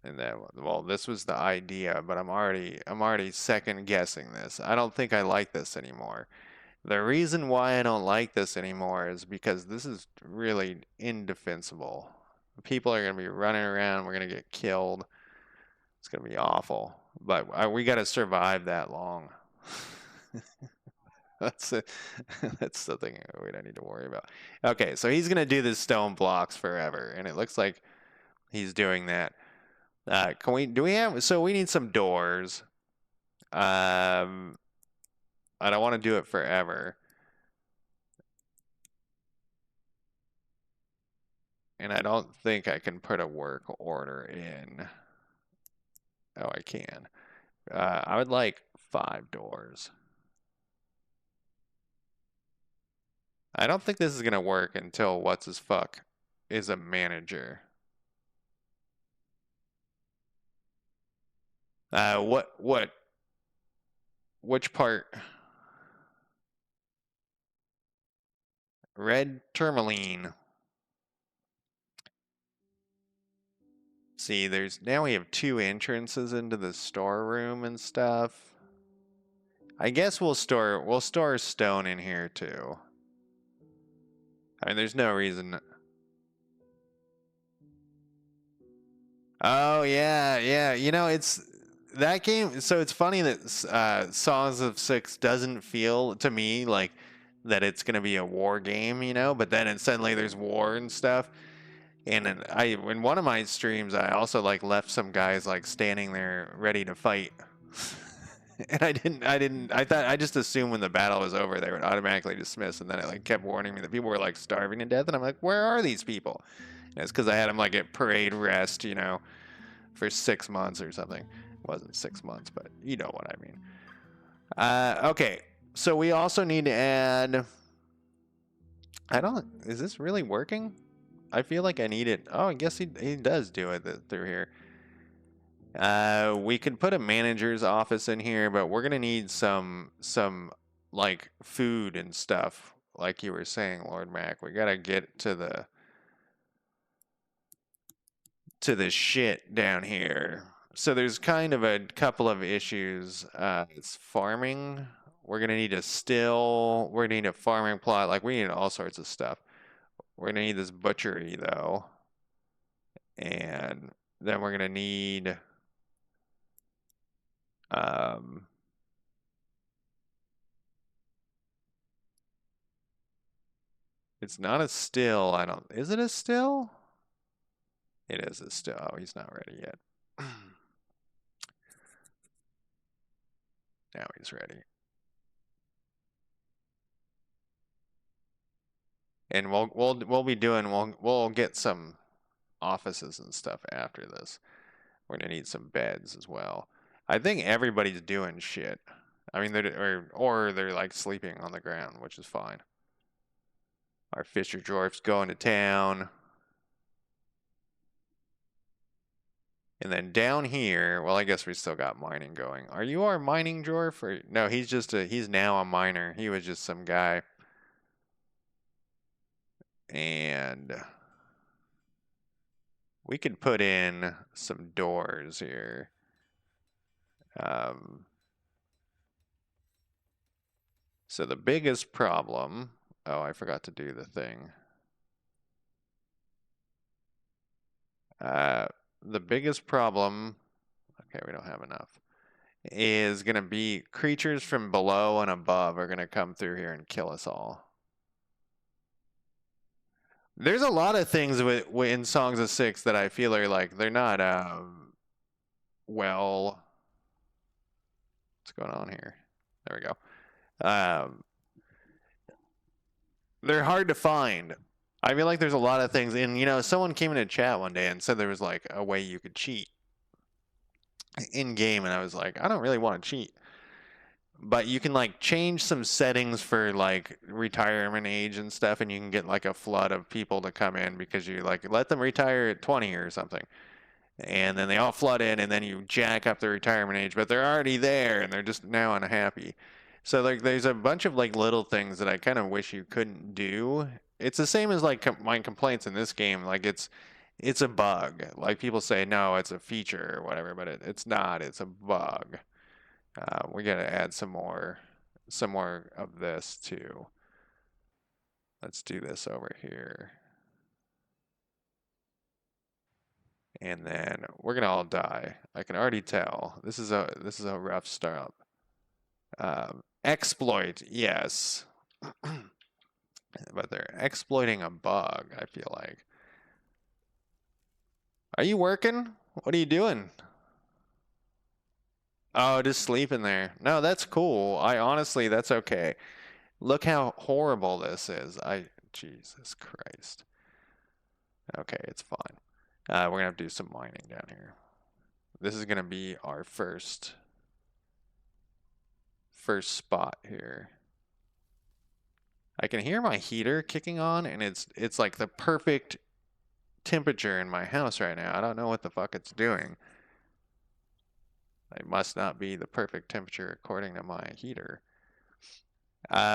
And then, well, this was the idea, but I'm already second guessing this. I don't think I like this anymore. The reason why I don't like this anymore is because this is really indefensible. People are going to be running around. We're going to get killed. It's going to be awful. But we got to survive that long. That's it. That's something we don't need to worry about. Okay, so he's going to do the stone blocks forever. And it looks like he's doing that. So we need some doors. I don't want to do it forever. And I don't think I can put a work order in. Oh, I can. I would like 5 doors. I don't think this is going to work until what's-his-fuck is a manager. What? Which part? Red tourmaline. See, now we have two entrances into the storeroom and stuff. I guess we'll store stone in here too. I mean, there's no reason. Oh yeah, yeah. It's that game. So it's funny that Songs of Six doesn't feel to me like that it's gonna be a war game, But then suddenly there's war and stuff. And then in one of my streams, I also like left some guys like standing there ready to fight. And I thought, I just assumed when the battle was over, they would automatically dismiss. And then it like kept warning me that people were like starving to death. And I'm like, where are these people? And it's because I had them like at parade rest, for 6 months or something. It wasn't 6 months, but you know what I mean. Okay. So we also need to add, is this really working? I feel like I need it. Oh, I guess he does do it through here. We could put a manager's office in here, but we're gonna need some like food and stuff, like you were saying, Lord Mac. We gotta get to the shit down here. So there's kind of a couple of issues. It's farming. We're gonna need a still. We're gonna need a farming plot. Like we need all sorts of stuff. We're gonna need this butchery though, and then we're gonna need um, it's not a still. I don't. Is it a still? It is a still. Oh, he's not ready yet. Now he's ready. And we'll be doing. We'll get some offices and stuff after this. We're gonna need some beds as well. I think everybody's doing shit. I mean, or they're like sleeping on the ground, which is fine. Our Fisher Dwarf's going to town. And then down here, well, I guess we still got mining going. Are you our mining dwarf? Or no, he's now a miner. He was just some guy. And we could put in some doors here. So the biggest problem, oh, I forgot to do the thing. The biggest problem, okay, we don't have enough, is going to be creatures from below and above are going to come through here and kill us all. There's a lot of things in Songs of Six that I feel are like, they're not, well, what's going on here? There we go. They're hard to find. I feel like there's a lot of things, and someone came in a chat one day and said there was like a way you could cheat in game, and I was like, I don't really want to cheat. But you can like change some settings for like retirement age and stuff, and you can get like a flood of people to come in because you like let them retire at 20 or something. And then they all flood in, and then you jack up the retirement age, but they're already there and they're just now unhappy. So like there's a bunch of like little things that I kind of wish you couldn't do. It's the same as like my complaints in this game. Like it's a bug. Like people say no, it's a feature or whatever, but it's not. It's a bug. We gotta add some more of this too. Let's do this over here. And then we're gonna all die. I can already tell. This is a rough start. Exploit, yes. But they're exploiting a bug, I feel like. Are you working? What are you doing? Oh, just sleeping there. No, that's cool. Honestly, that's okay. Look how horrible this is. Jesus Christ. Okay, it's fine. We're gonna have to do some mining down here. This is gonna be our first spot here. I can hear my heater kicking on, and it's like the perfect temperature in my house right now. I don't know what the fuck it's doing. It must not be the perfect temperature according to my heater.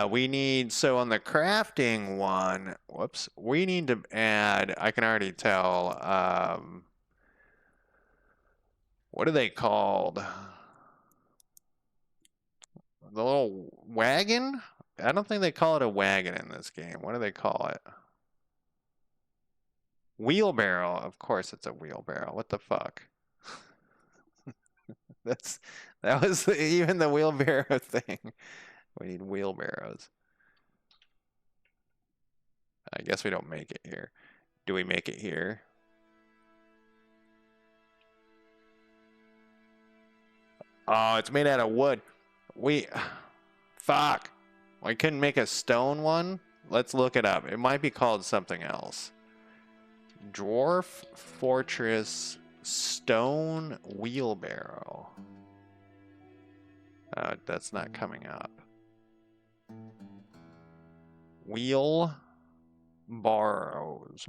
We need, so on the crafting one, whoops, we need to add, I can already tell, what are they called? The little wagon? I don't think they call it a wagon in this game. What do they call it? Wheelbarrow. Of course it's a wheelbarrow. What the fuck? That was even the wheelbarrow thing. We need wheelbarrows. I guess we don't make it here. Do we make it here? Oh, it's made out of wood. Fuck. I couldn't make a stone one? Let's look it up. It might be called something else. Dwarf Fortress Stone Wheelbarrow. That's not coming up. Wheel borrows.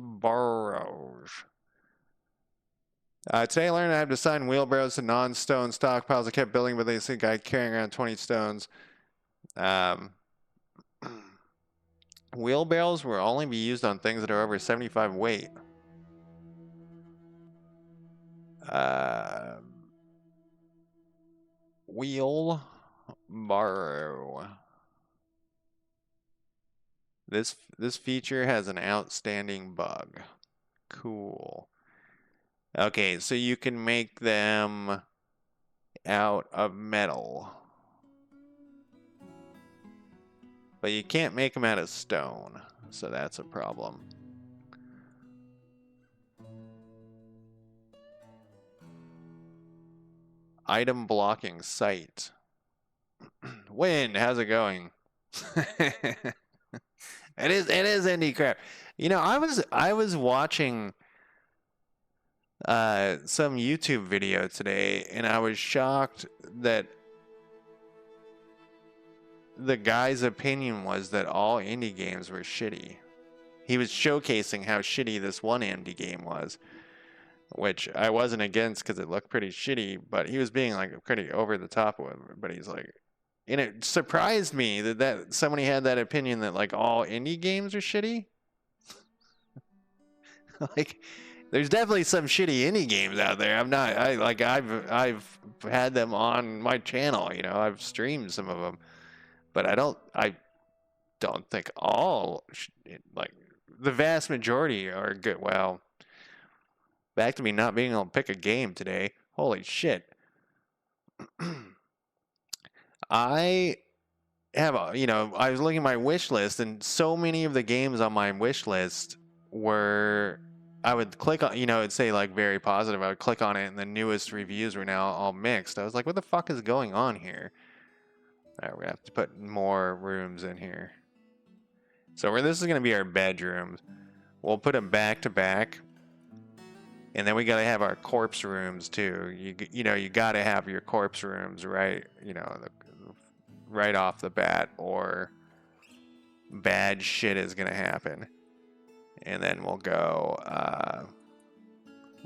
Today I learned I have to assign wheelbarrows to non-stone stockpiles. I kept building, but they see a guy carrying around 20 stones. Wheelbarrows will only be used on things that are over 75 weight. Wheel borrow. This feature has an outstanding bug. Cool. Okay, so you can make them out of metal. But you can't make them out of stone, so that's a problem. Item blocking site. Wind, how's it going? It is indie crap. You know, I was watching some YouTube video today, and I was shocked that the guy's opinion was that all indie games were shitty. He was showcasing how shitty this one indie game was, which I wasn't against because it looked pretty shitty, but he was being like pretty over the top with it. But he's like, and it surprised me that somebody had that opinion that like all indie games are shitty. Like, there's definitely some shitty indie games out there. I've had them on my channel, you know, I've streamed some of them, but I don't think all, like, the vast majority are good. Well, back to me not being able to pick a game today. Holy shit. I have you know, I was looking at my wish list, and so many of the games on my wish list were, I would click on, you know, it'd say like very positive. I would click on it, and the newest reviews were now all mixed. I was like, what the fuck is going on here? All right, we have to put more rooms in here. So this is going to be our bedrooms. We'll put them back to back. And then we got to have our corpse rooms too. You know, you got to have your corpse rooms, right? You know, right off the bat, or bad shit is going to happen. And then we'll go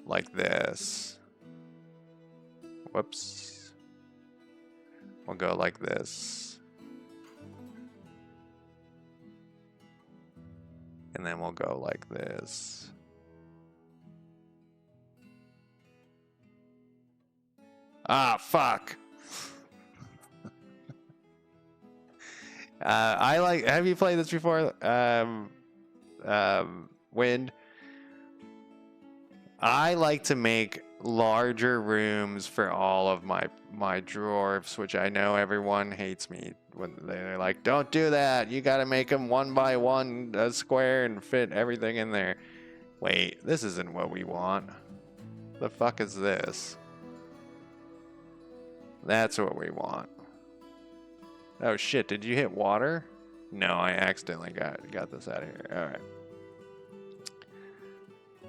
like this. Whoops. We'll go like this. And then we'll go like this. Ah, fuck. Have you played this before? Wind. I like to make larger rooms for all of my dwarves, which I know everyone hates me when they're like, don't do that. You got to make them 1 by 1 a square and fit everything in there. Wait, this isn't what we want. The fuck is this? That's what we want. Oh shit, did you hit water? No, I accidentally got this out of here. All right.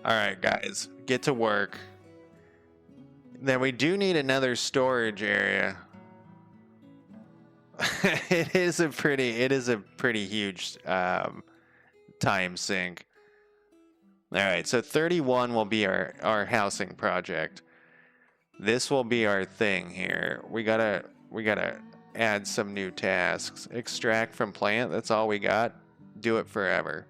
All right, guys, get to work. Then we do need another storage area. It is a pretty huge time sink. All right, so 31 will be our housing project. This will be our thing here. We gotta add some new tasks. Extract from plant, that's all we got. Do it forever.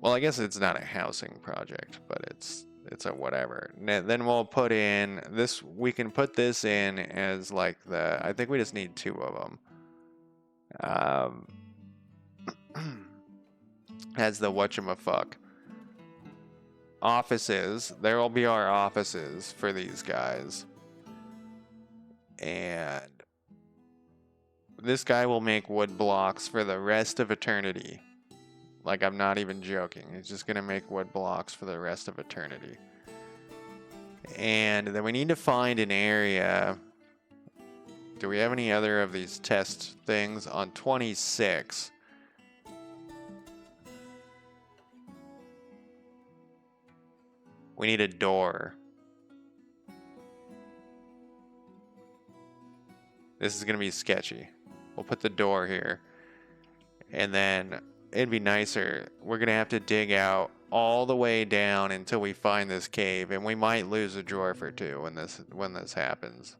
Well, I guess it's not a housing project, but it's a whatever. Then we'll put in this. We can put this in as like the. I think we just need two of them. As the whatchamafuck. Offices. There will be our offices for these guys. And this guy will make wood blocks for the rest of eternity. Like, I'm not even joking. He's just going to make wood blocks for the rest of eternity. And then we need to find an area. Do we have any other of these test things? On 26. We need a door. This is going to be sketchy. We'll put the door here. And then it'd be nicer. We're going to have to dig out all the way down until we find this cave. And we might lose a dwarf or two when this happens.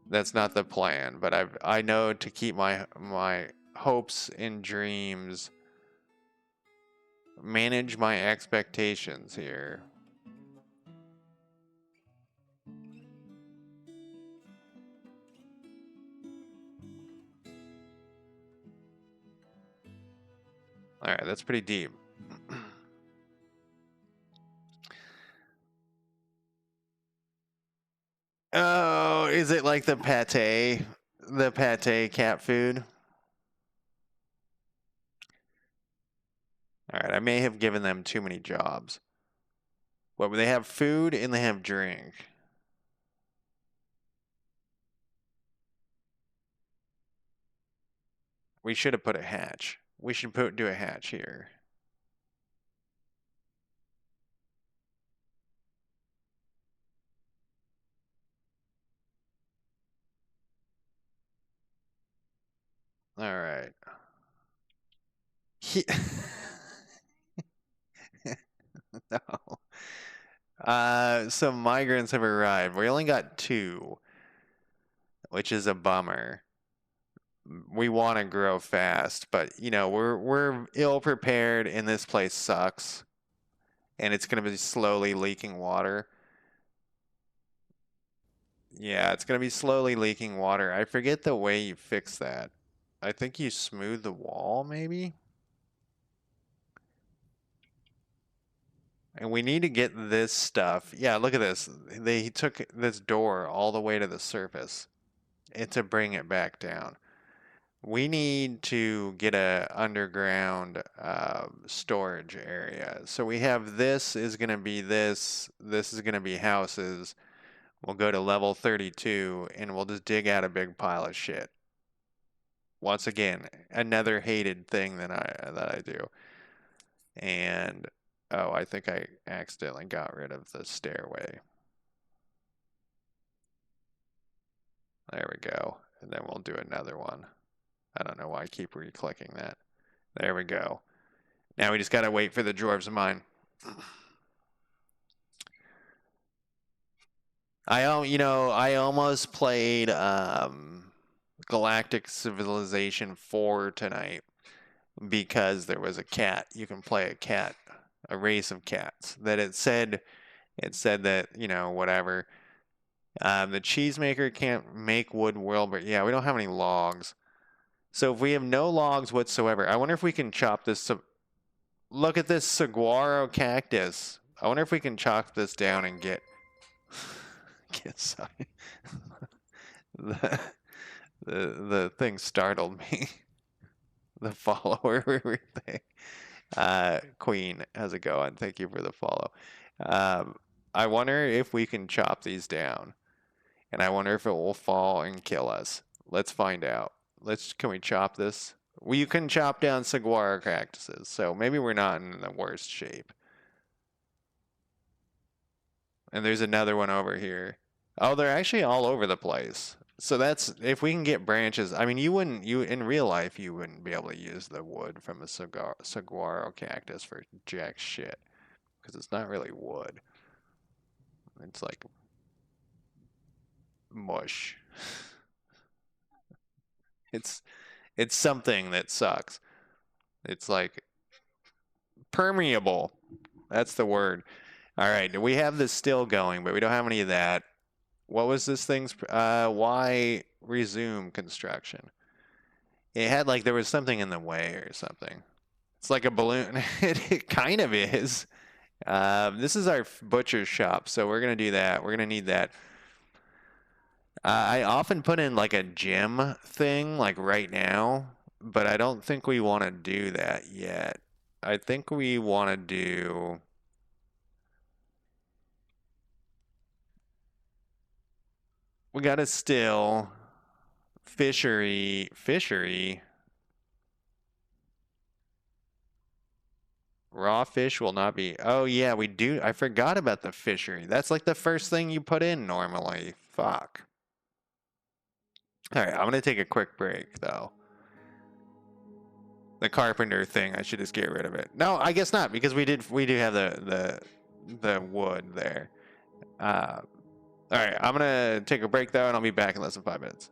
That's not the plan, but I know to keep my hopes and dreams, manage my expectations here. All right, that's pretty deep. Oh, is it like the pate? The pate cat food? All right, I may have given them too many jobs. But they have food and they have drink. We should have put a hatch. We should do a hatch here. All right. No. Some migrants have arrived. We only got 2, which is a bummer. We want to grow fast, but you know, we're ill prepared and this place sucks. And it's going to be slowly leaking water. Yeah, it's going to be slowly leaking water. I forget the way you fix that. I think you smooth the wall, maybe? And we need to get this stuff. Yeah, look at this. They took this door all the way to the surface and to bring it back down. We need to get a underground storage area. So we have this is going to be this. This is going to be houses. We'll go to level 32 and we'll just dig out a big pile of shit. Once again, another hated thing that I do. And oh, I think I accidentally got rid of the stairway. There we go. And then we'll do another one. I don't know why I keep re-clicking that. There we go. Now we just gotta wait for the dwarves of mine. I almost played Galactic Civilization 4 tonight because there was a cat. You can play a cat, a race of cats. That it said that, you know, whatever. The cheesemaker can't make wood world, but yeah, we don't have any logs. So if we have no logs whatsoever, I wonder if we can chop this. Look at this saguaro cactus. I wonder if we can chop this down and get sorry. The thing startled me. The follower thing. Queen, how's it going? Thank you for the follow. I wonder if we can chop these down. And I wonder if it will fall and kill us. Let's find out. Can we chop this? Well, you can chop down saguaro cactuses, so maybe we're not in the worst shape. And there's another one over here. Oh, they're actually all over the place. So that's if we can get branches. I mean, you in real life you wouldn't be able to use the wood from a saguaro cactus for jack shit because it's not really wood. It's like mush. It's it's something that sucks. It's like permeable. That's the word. All right, we have this still going, but we don't have any of that. What was this thing's? Why resume construction? It had like there was something in the way or something. It's like a balloon. It kind of is. This is our butcher's shop, so we're gonna do that. We're gonna need that. I often put in like a gym thing, like right now, but I don't think we want to do that yet. I think we want to do. We got to still fishery. Raw fish will not be. Oh yeah, we do. I forgot about the fishery. That's like the first thing you put in normally. Fuck. All right, I'm gonna take a quick break though. The carpenter thing, I should just get rid of it. No, I guess not because we do have the wood there. Uh, all right, I'm gonna take a break though, and I'll be back in less than 5 minutes.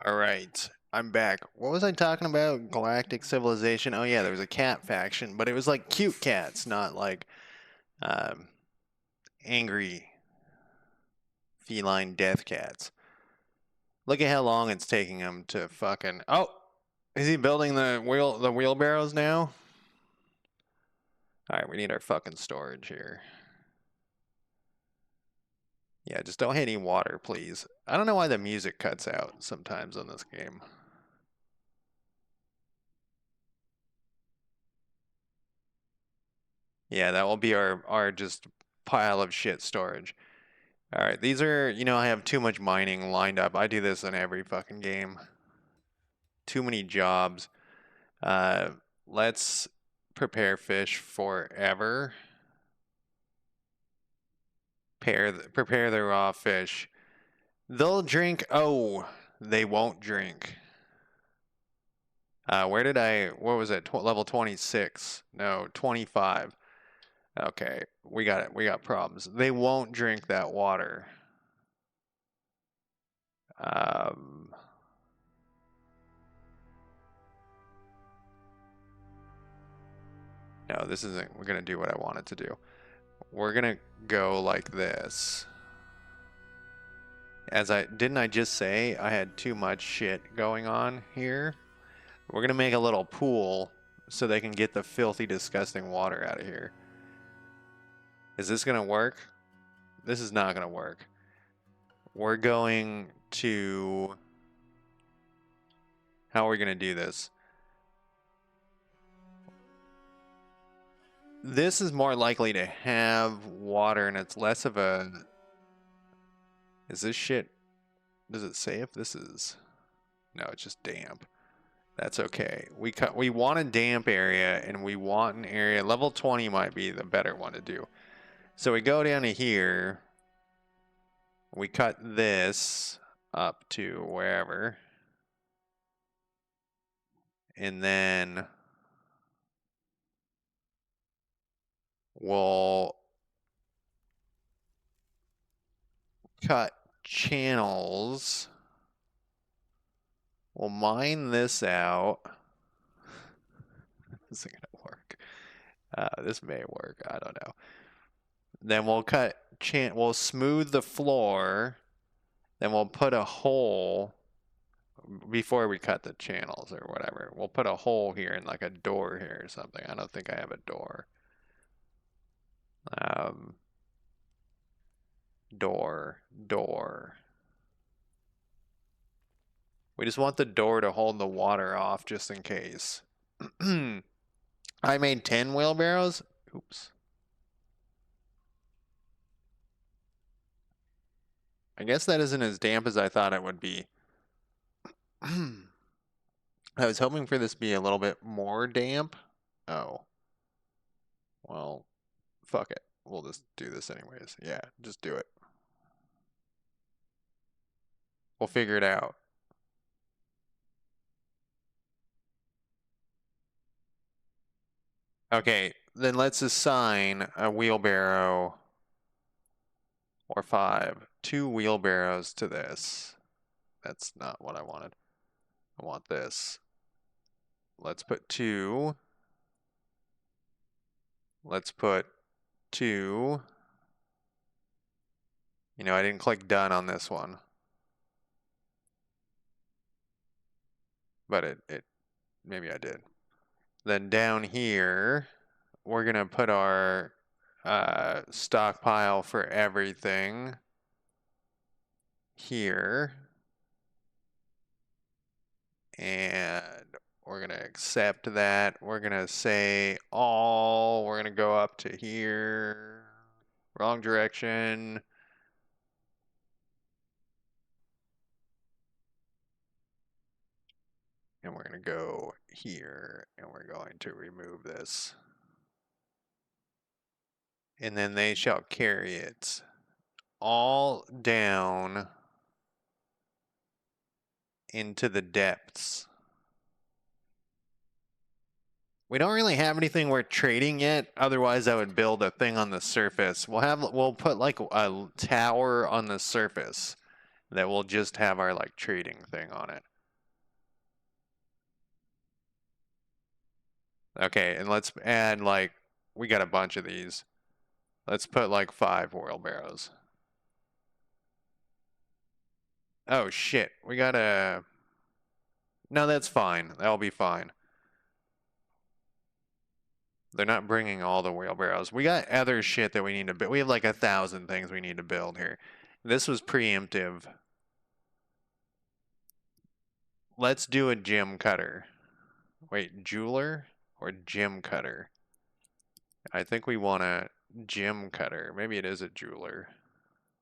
All right, I'm back. What was I talking about? Galactic civilization. Oh yeah, there was a cat faction, but it was like cute cats, not like um, angry feline death cats. Look at how long it's taking him to fucking. Oh, is he building the wheelbarrows now? All right, we need our fucking storage here. Yeah, just don't hit any water, please. I don't know why the music cuts out sometimes on this game. Yeah, that will be our just pile of shit storage. All right, these are, I have too much mining lined up. I do this in every fucking game. Too many jobs. Uh, let's prepare fish forever. Prepare the raw fish. They'll drink. Oh, they won't drink. What was it? Level 26. No, 25. Okay, we got it. We got problems. They won't drink that water. Um, no, this isn't. We're gonna do what I wanted to do. We're gonna go like this. Didn't I just say I had too much shit going on here? We're gonna make a little pool so they can get the filthy, disgusting water out of here. Is this gonna work? This is not gonna work. We're going to... How are we gonna do this? This is more likely to have water and it's less of a... Is this shit... Does it say if this is... No, it's just damp. That's okay. We want a damp area and we want an area... Level 20 might be the better one to do. So we go down to here. We cut this up to wherever. And then we'll cut channels. We'll mine this out. This isn't gonna work. This may work. I don't know. Then we'll smooth the floor. Then we'll put a hole before we cut the channels or whatever. We'll put a hole here and like a door here or something. I don't think I have a door. Door. We just want the door to hold the water off just in case. I made 10 wheelbarrows. Oops. I guess that isn't as damp as I thought it would be. I was hoping for this to be a little bit more damp. Oh. Well, fuck it. We'll just do this anyways. Yeah, just do it. We'll figure it out. Okay, then let's assign a wheelbarrow or 2 wheelbarrows to this. That's not what I wanted. I want this. Let's put 2. Let's put 2. I didn't click done on this one. But it maybe I did. Then down here, we're gonna put our stockpile for everything here. And we're gonna accept that. We're gonna say all. We're gonna go up to here. Wrong direction. And we're going to go here and we're going to remove this. And then they shall carry it all down into the depths. We don't really have anything worth trading yet. Otherwise, I would build a thing on the surface. We'll put like a tower on the surface that will just have our like trading thing on it. Okay, and let's add like we got a bunch of these. Let's put like 5 wheelbarrows. Oh shit, we gotta. No, that's fine. That'll be fine. They're not bringing all the wheelbarrows. We got other shit that we need to build. We have like 1,000 things we need to build here. This was preemptive. Let's do a gem cutter. Wait, jeweler or gem cutter? I think we want a gem cutter. Maybe it is a jeweler.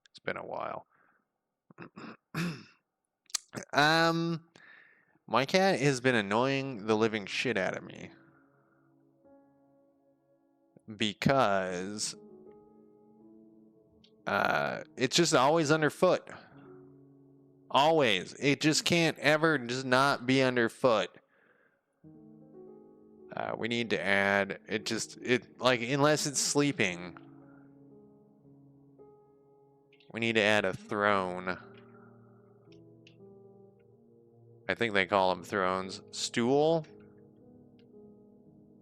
It's been a while. um, my cat has been annoying the living shit out of me because it's just always underfoot. Always. It just can't ever just not be underfoot. We need to add it like unless it's sleeping. We need to add a throne. I think they call them thrones. Stool?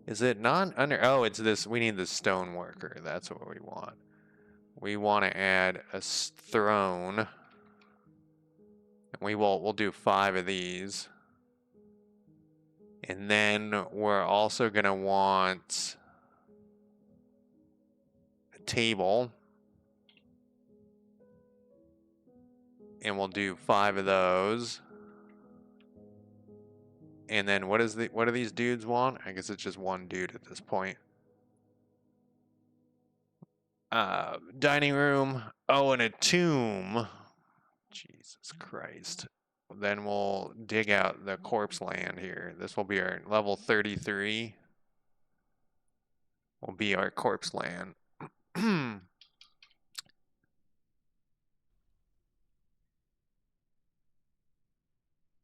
Is it not under? Oh, it's this. We need the stone worker. That's what we want. We want to add a throne. We'll do 5 of these. And then we're also going to want a table. And we'll do 5 of those. And then what do these dudes want? I guess it's just one dude at this point. Dining room. Oh, and a tomb. Jesus Christ. Then we'll dig out the corpse land here. This will be our level 33. Will be our corpse land.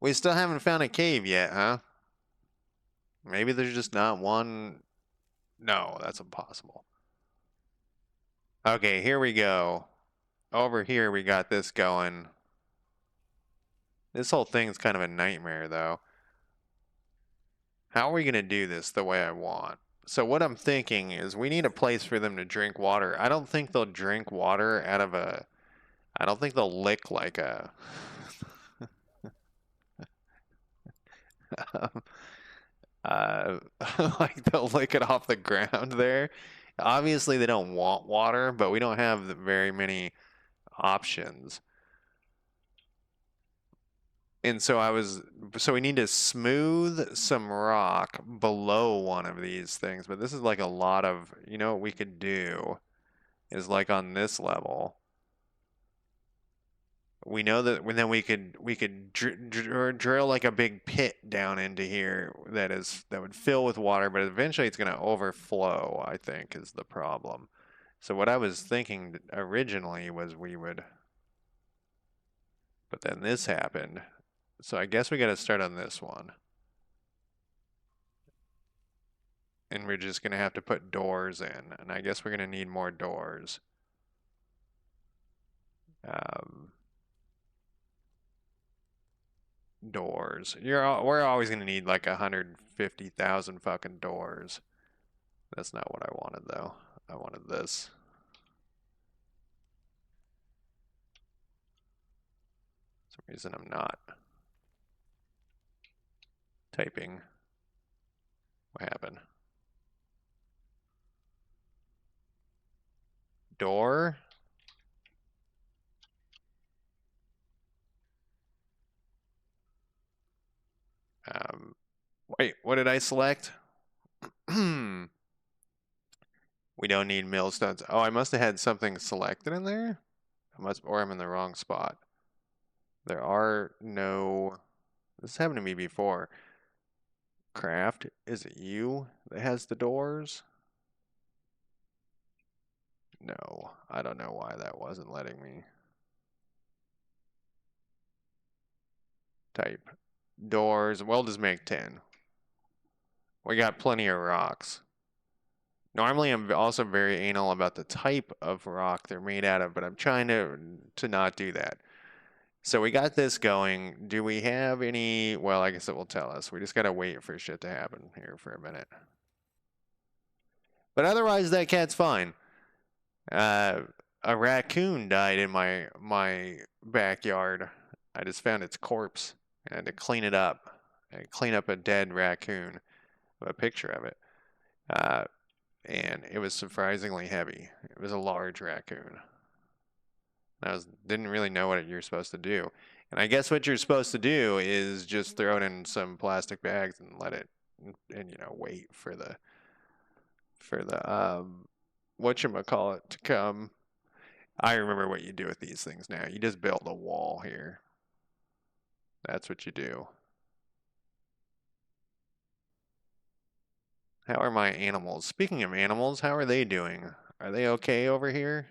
We still haven't found a cave yet, huh? Maybe there's just not one. No, that's impossible. Okay, here we go. Over here we got this going. This whole thing's kind of a nightmare, though. How are we going to do this the way I want? So what I'm thinking is we need a place for them to drink water. I don't think they'll drink water out of a... I don't think they'll lick like a... uh, like they'll lick it off the ground there. Obviously they don't want water, but we don't have very many options. And so we need to smooth some rock below one of these things, but this is like a lot of, what we could do is like on this level. We know that then we could drill like a big pit down into here that would fill with water, but eventually it's going to overflow, I think is the problem. So what I was thinking originally was but then this happened. So I guess we got to start on this one. And we're just going to have to put doors in. And I guess we're going to need more doors. Doors. We're always going to need like 150,000 fucking doors. That's not what I wanted, though. I wanted this. For some reason I'm not typing. What happened? Door? Wait, what did I select? We don't need millstones. Oh, I must have had something selected in there? Or I'm in the wrong spot. There are no... This happened to me before. Craft, is it you that has the doors? No, I don't know why that wasn't letting me. Type doors. We'll just make 10. We got plenty of rocks. Normally, I'm also very anal about the type of rock they're made out of, but I'm trying to not do that. So we got this going. Do we have any... Well, I guess it will tell us. We just got to wait for shit to happen here for a minute. But otherwise, that cat's fine. Uh, a raccoon died in my backyard. I just found its corpse and had to clean it up. And clean up a dead raccoon. A picture of it. Uh, and it was surprisingly heavy. It was a large raccoon. Didn't really know what you're supposed to do. And I guess what you're supposed to do is just throw it in some plastic bags and let it, and wait for the whatchamacallit to come. I remember what you do with these things now. You just build a wall here. That's what you do. How are my animals? Speaking of animals, how are they doing? Are they okay over here?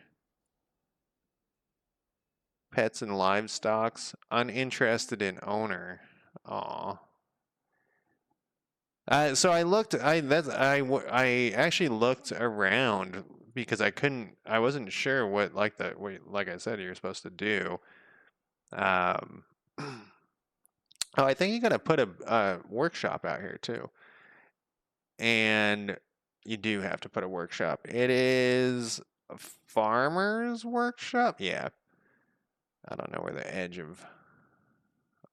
Pets and livestocks. Uninterested in owner. Aw. So I looked. I actually looked around because I wasn't sure what like I said you're supposed to do. Um, oh, I think you gotta put a workshop out here too, and you do have to put a workshop. It is a farmer's workshop. Yeah, I don't know where the edge of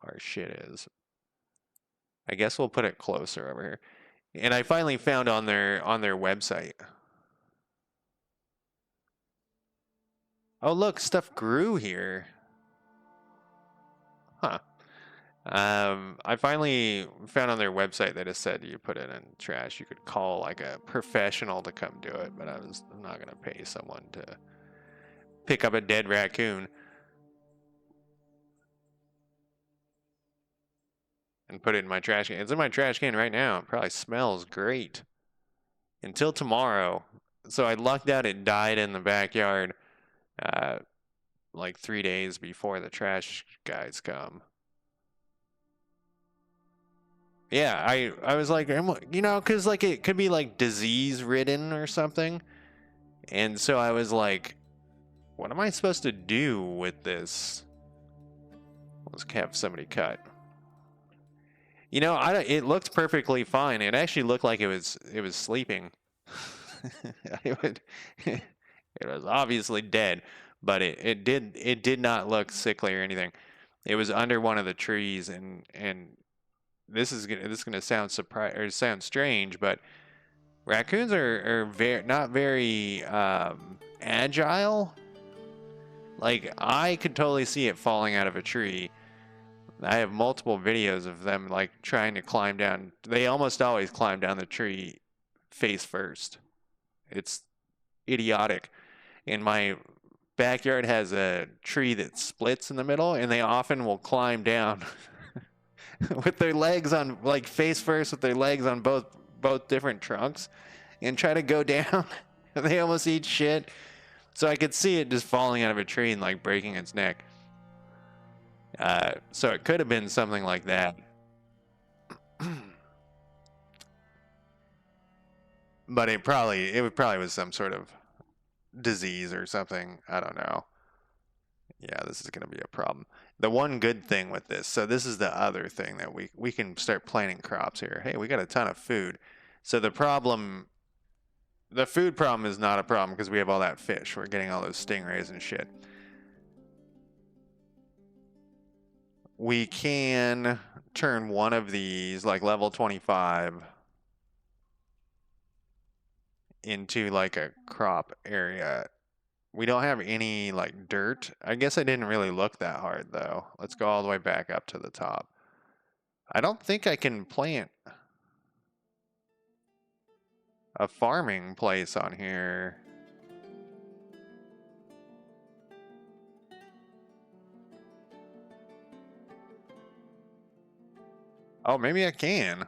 our shit is. I guess we'll put it closer over here. And I finally found on their website. Oh, look, stuff grew here. Huh. I finally found on their website that it said you put it in trash. You could call like a professional to come do it, but I'm not gonna pay someone to pick up a dead raccoon and put it in my trash can. It's in my trash can right now. It probably smells great. Until tomorrow. So I lucked out it died in the backyard like 3 days before the trash guys come. Yeah, I was like, because like it could be like disease ridden or something. And so I was like, what am I supposed to do with this? Let's have somebody cut. It looked perfectly fine. It actually looked like it was sleeping. It was obviously dead, but it did not look sickly or anything. It was under one of the trees, and this is gonna sound strange, but raccoons are not very agile. Like I could totally see it falling out of a tree. I have multiple videos of them like trying to climb down. They almost always climb down the tree face first. It's idiotic. And my backyard has a tree that splits in the middle, and they often will climb down with their legs on like face first with their legs on both different trunks and try to go down. They almost eat shit. So I could see it just falling out of a tree and like breaking its neck. So it could have been something like that. But it probably was some sort of disease or something. I don't know. Yeah, this is going to be a problem. The one good thing with this, so this is the other thing that we can start planting crops here. Hey, we got a ton of food. So the food problem is not a problem because we have all that fish. We're getting all those stingrays and shit. We can turn one of these, like level 25, into like a crop area. We don't have any like dirt. I guess I didn't really look that hard though. Let's go all the way back up to the top. I don't think I can plant a farming place on here. Oh, maybe I can.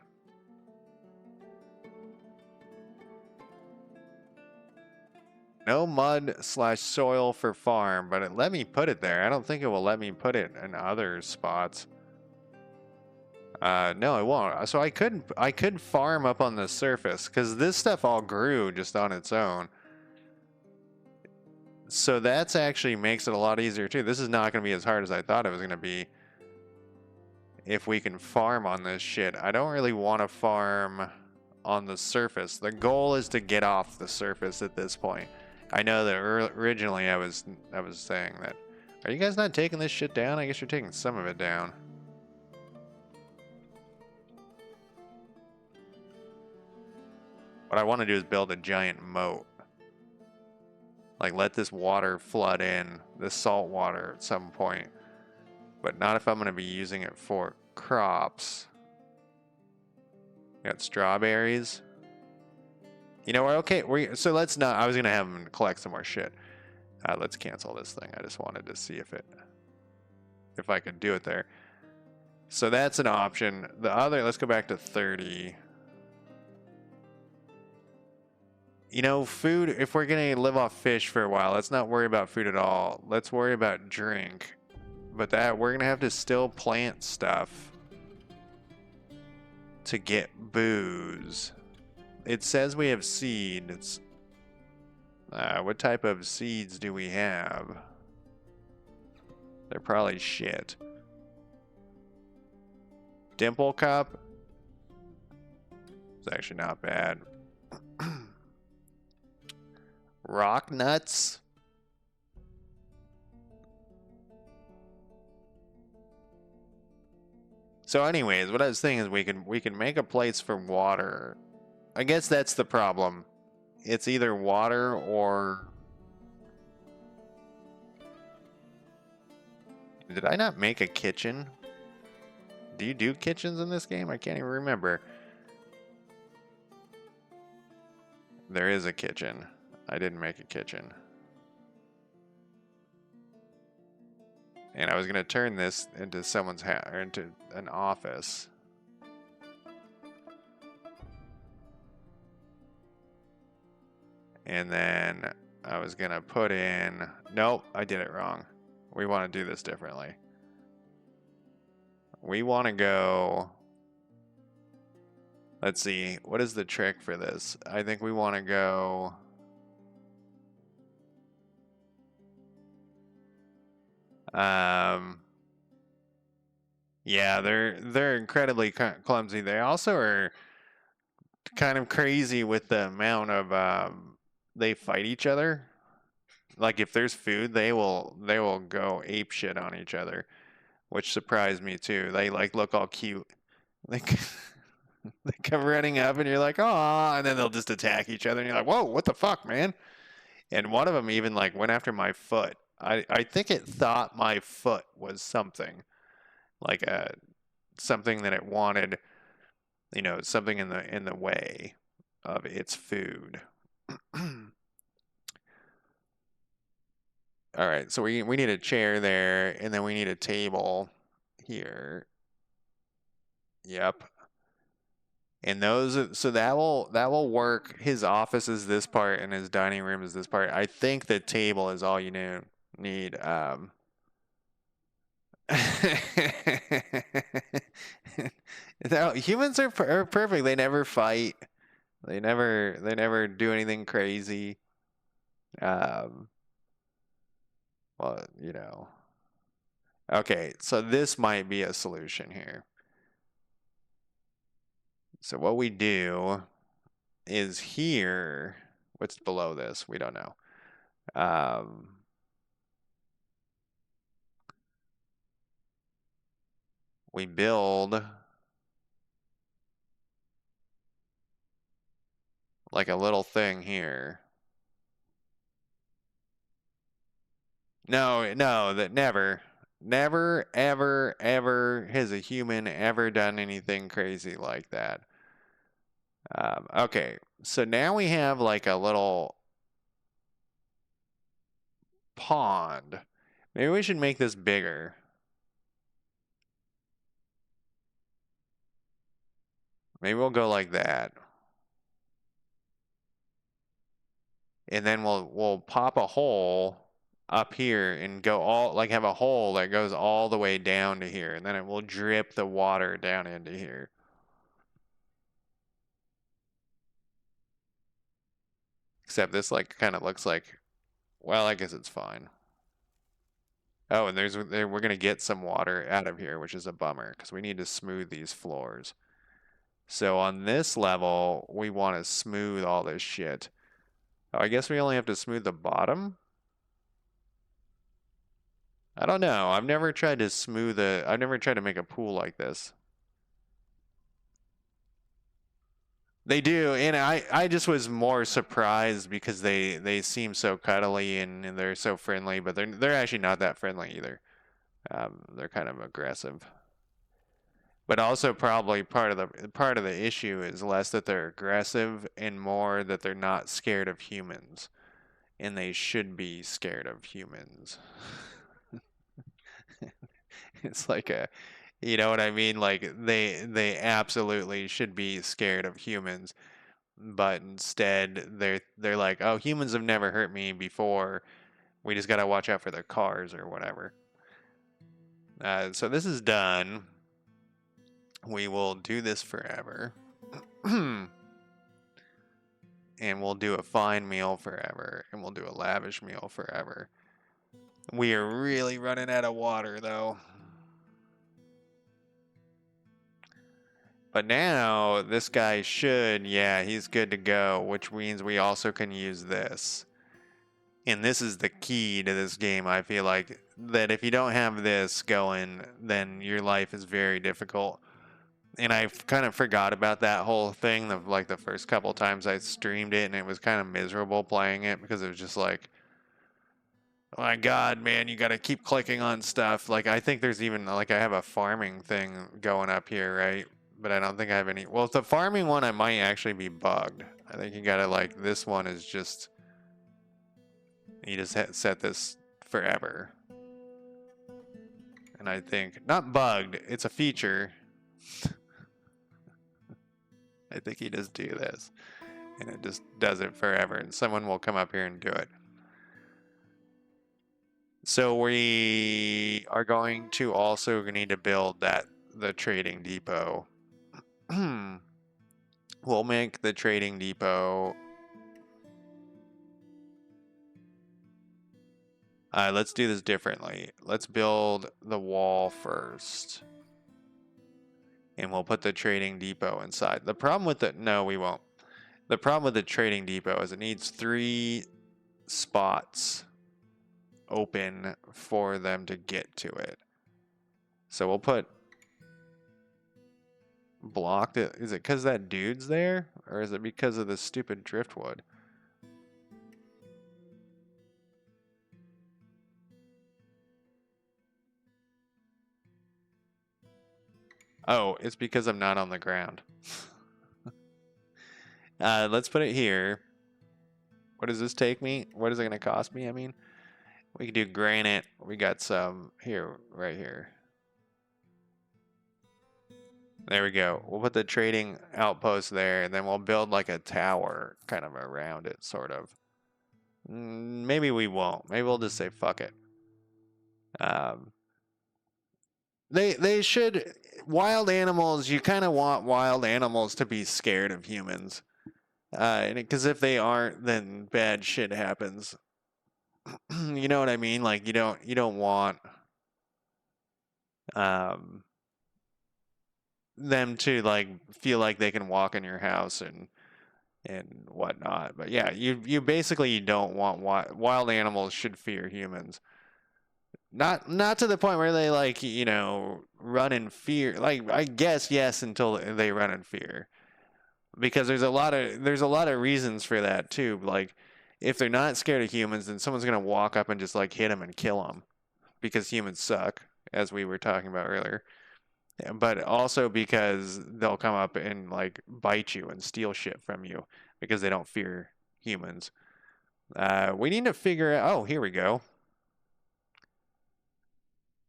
No mud/soil for farm, but it let me put it there. I don't think it will let me put it in other spots. No, it won't. So I could farm up on the surface because this stuff all grew just on its own. So that's actually makes it a lot easier too. This is not going to be as hard as I thought it was going to be. If we can farm on this shit. I don't really want to farm on the surface. The goal is to get off the surface at this point. I know that originally I was saying that. Are you guys not taking this shit down? I guess you're taking some of it down. What I want to do is build a giant moat. Like, let this water flood in, this salt water at some point. But not if I'm going to be using it for crops. Got strawberries. You know, we're okay. So let's not. I was going to have them collect some more shit. Let's cancel this thing. I just wanted to see if I could do it there. So that's an option. The other, let's go back to 30. You know, food, if we're going to live off fish for a while, let's not worry about food at all. Let's worry about drink. But that, we're going to have to still plant stuff to get booze. It says we have seeds. What type of seeds do we have? They're probably shit. Dimple cup. It's actually not bad. Rock nuts. So anyways, what I was saying is we can make a place for water. I guess that's the problem. It's either water or... Did I not make a kitchen? Do you do kitchens in this game? I can't even remember. There is a kitchen. I didn't make a kitchen. And I was going to turn this into someone's house, or into an office. And then I was going to put in... Nope, I did it wrong. We want to do this differently. We want to go... Let's see, what is the trick for this? I think we want to go... Yeah, they're incredibly clumsy. They also are kind of crazy with the amount of they fight each other. Like if there's food, they will go ape shit on each other, which surprised me too. They like look all cute. They they come running up and you're like, "Oh," and then they'll just attack each other and you're like, "Whoa, what the fuck, man?" And one of them even like went after my foot. I think it thought my foot was something. Like something that it wanted, you know, something in the way of its food. All right, so we need a chair there, and then we need a table here. Yep. And those, so that will work. His office is this part, and his dining room is this part. I think the table is all you need. No, humans are perfect. They never fight. They never do anything crazy. Well, you know. Okay, so this might be a solution here. So what we do is here, what's below this? We don't know. We build like a little thing here. No, that never, ever has a human ever done anything crazy like that. Okay, so now we have like a little pond. Maybe we should make this bigger. Maybe we'll go like that. And then we'll pop a hole up here and go all, like have a hole that goes all the way down to here. And then it will drip the water down into here. Except this like kind of looks like, well, I guess it's fine. Oh, and we're going to get some water out of here, which is a bummer because we need to smooth these floors. So on this level, we want to smooth all this shit. Oh, I guess we only have to smooth the bottom? I don't know. I've never tried to I've never tried to make a pool like this. They do, and I just was more surprised because they seem so cuddly and they're so friendly, but they're actually not that friendly either. They're kind of aggressive. But also probably part of the issue is less that they're aggressive and more that they're not scared of humans, and they should be scared of humans. It's like a, you know what I mean? Like they absolutely should be scared of humans, but instead they're like, "Oh, humans have never hurt me before. We just got to watch out for their cars or whatever." So this is done. We will do this forever. And we'll do a fine meal forever, and we'll do a lavish meal forever. We are really running out of water, though. But now, this guy should, yeah, he's good to go, which means we also can use this. And this is the key to this game, I feel like, that if you don't have this going, then your life is very difficult. And I kind of forgot about that whole thing of like the first couple times I streamed it, and it was kind of miserable playing it because it was just like, oh my God, man, you got to keep clicking on stuff. Like, I think there's even, like, I have a farming thing going up here, right? But I don't think I have any. Well, the farming one, I might actually be bugged. I think you got to, like, this one is just, you just set this forever. And I think, not bugged, it's a feature. I think you just do this. And it just does it forever. And someone will come up here and do it. So we are going to also need to build the trading depot. We'll make the trading depot. Let's do this differently. Let's build the wall first. And we'll put the trading depot inside. The problem with the... No, we won't. The problem with the trading depot is it needs 3 spots open for them to get to it. So we'll put... Blocked it. Is it because that dude's there? Or is it because of the stupid driftwood? Oh, it's because I'm not on the ground. Let's put it here. What does this take me? What is it going to cost me? I mean, we can do granite. We got some here, right here. There we go. We'll put the trading outpost there, and then we'll build like a tower kind of around it, sort of. Maybe we won't. Maybe we'll just say fuck it. They should. Wild animals. You kind of want wild animals to be scared of humans. Because if they aren't, then bad shit happens. You know what I mean? Like you don't want um them to like feel like they can walk in your house and whatnot. But yeah, you basically you don't want wild animals should fear humans. Not to the point where they like, you know, run in fear. Like I guess yes until they run in fear. Because there's a lot of reasons for that too. Like if they're not scared of humans, then someone's going to walk up and just like hit them and kill them because humans suck, as we were talking about earlier. But also because they'll come up and like bite you and steal shit from you because they don't fear humans. We need to figure out. Oh, here we go.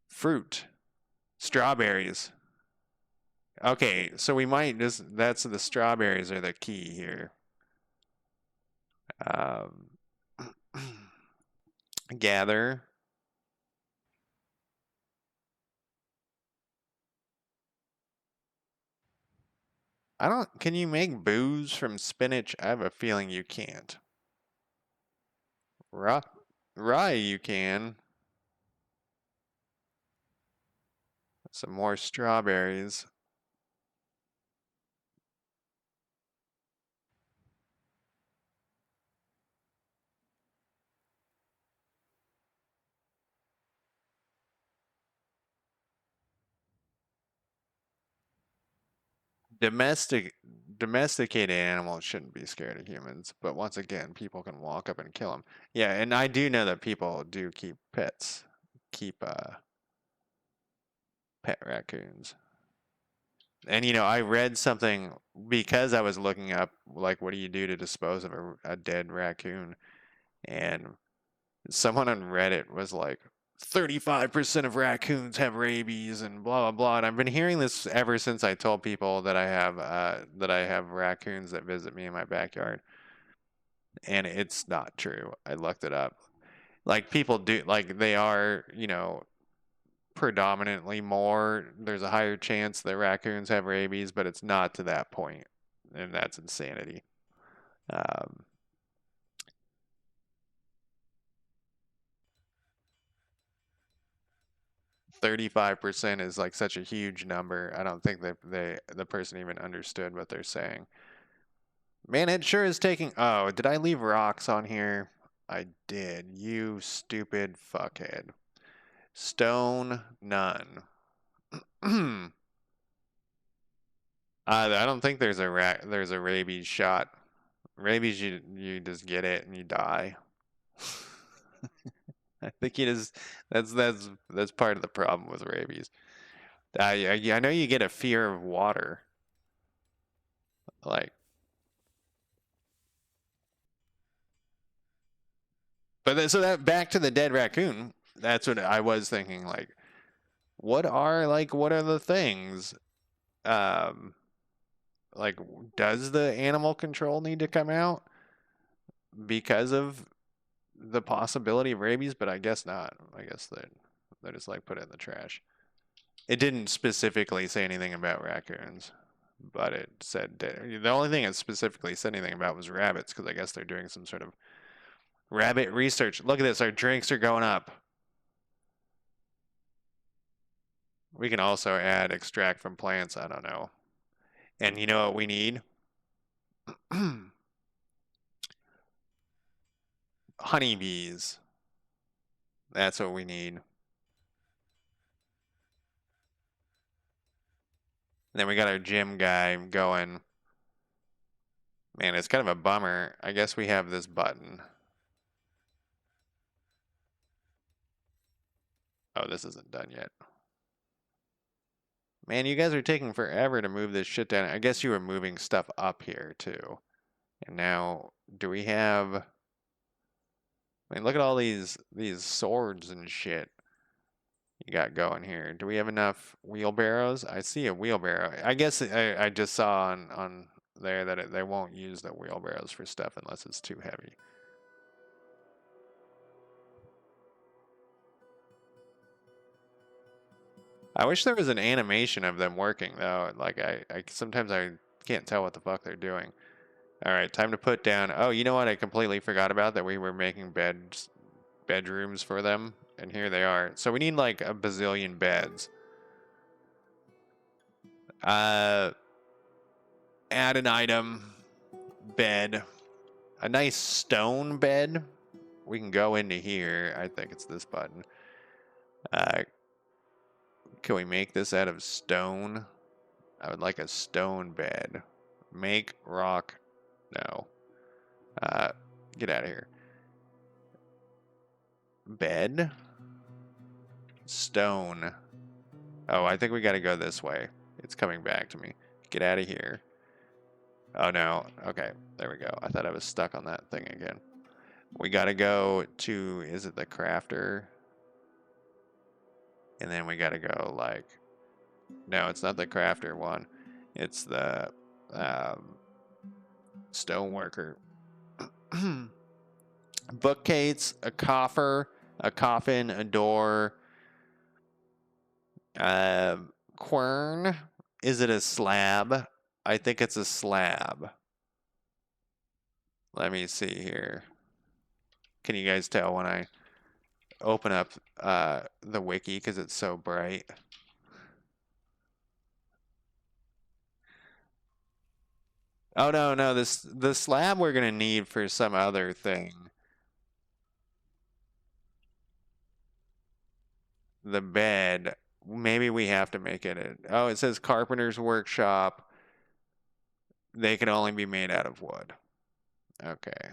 Fruit, strawberries. Okay, so we might just. That's the strawberries are the key here. Um, gather. I don't. Can you make booze from spinach? I have a feeling you can't. Rye, you can. Some more strawberries. Domestic domesticated animals shouldn't be scared of humans, but once again, people can walk up and kill them. Yeah, and I do know that people do keep pets, keep pet raccoons. And I read something because I was looking up like what do you do to dispose of a dead raccoon, and someone on Reddit was like 35% of raccoons have rabies and blah blah blah. And I've been hearing this ever since I told people that I have raccoons that visit me in my backyard. And it's not true. I looked it up. Like people do like they are, predominantly more there's a higher chance that raccoons have rabies, but it's not to that point. And that's insanity. Um 35% is like such a huge number. I don't think that the person even understood what they're saying. Man, it sure is taking. Oh, did I leave rocks on here? I did. You stupid fuckhead. Stone, none. I don't think there's a rabies shot. Rabies, you just get it and you die. I think you just that's part of the problem with rabies. I know you get a fear of water. Like, so that back to the dead raccoon. That's what I was thinking. Like, what are the things? Um, like, does the animal control need to come out because of the possibility of rabies? But I guess not. I guess that they just like put it in the trash. It didn't specifically say anything about raccoons, but it said the only thing it specifically said anything about was rabbits because I guess they're doing some sort of rabbit research. Look at this. Our drinks are going up. We can also add extract from plants. I don't know. And you know what we need? Honeybees. That's what we need. And then we got our gym guy going. Man, it's kind of a bummer. I guess we have this button. Oh, this isn't done yet. Man, you guys are taking forever to move this shit down. I guess you were moving stuff up here too. And now, do we have? I mean, look at all these swords and shit you got going here. Do we have enough wheelbarrows? I see a wheelbarrow. I guess I just saw on there that they won't use the wheelbarrows for stuff unless it's too heavy. I wish there was an animation of them working though. Like I sometimes I can't tell what the fuck they're doing. All right, time to put down. Oh, you know what? I completely forgot about that we were making bedrooms for them, and here they are. So we need like a bazillion beds. Uh, add an item, bed, a nice stone bed. We can go into here. I think it's this button. Uh, can we make this out of stone? I would like a stone bed. Make rock. No. Uh, get out of here. Bed. Stone. Oh, I think we got to go this way. It's coming back to me. Get out of here. Oh no. Okay, there we go. I thought I was stuck on that thing again. We got to go to, is it the crafter? And then we got to go like, no, it's not the crafter one. It's the stoneworker. Bookcase, a coffer, a coffin, a door. Quern. Is it a slab? I think it's a slab. Let me see here. Can you guys tell when I open up the wiki because it's so bright? Oh no, no, the slab we're gonna need for some other thing. The bed, maybe we have to make it. Oh, it says carpenter's workshop. They can only be made out of wood. Okay.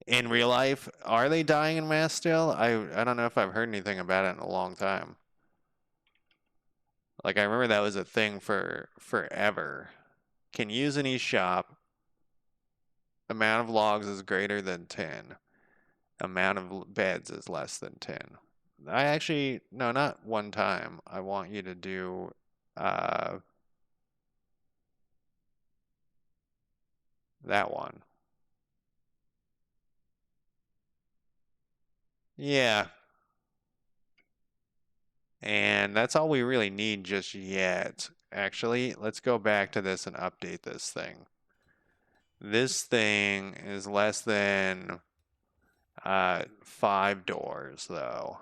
In real life, are they dying in mass still? I don't know if I've heard anything about it in a long time. Like I remember that was a thing for forever. Can use any shop. Amount of logs is greater than 10. Amount of beds is less than 10. I actually, no, not one time. I want you to do, uh, that one. Yeah. And that's all we really need just yet. Actually, let's go back to this and update this thing. This thing is less than 5 doors, though.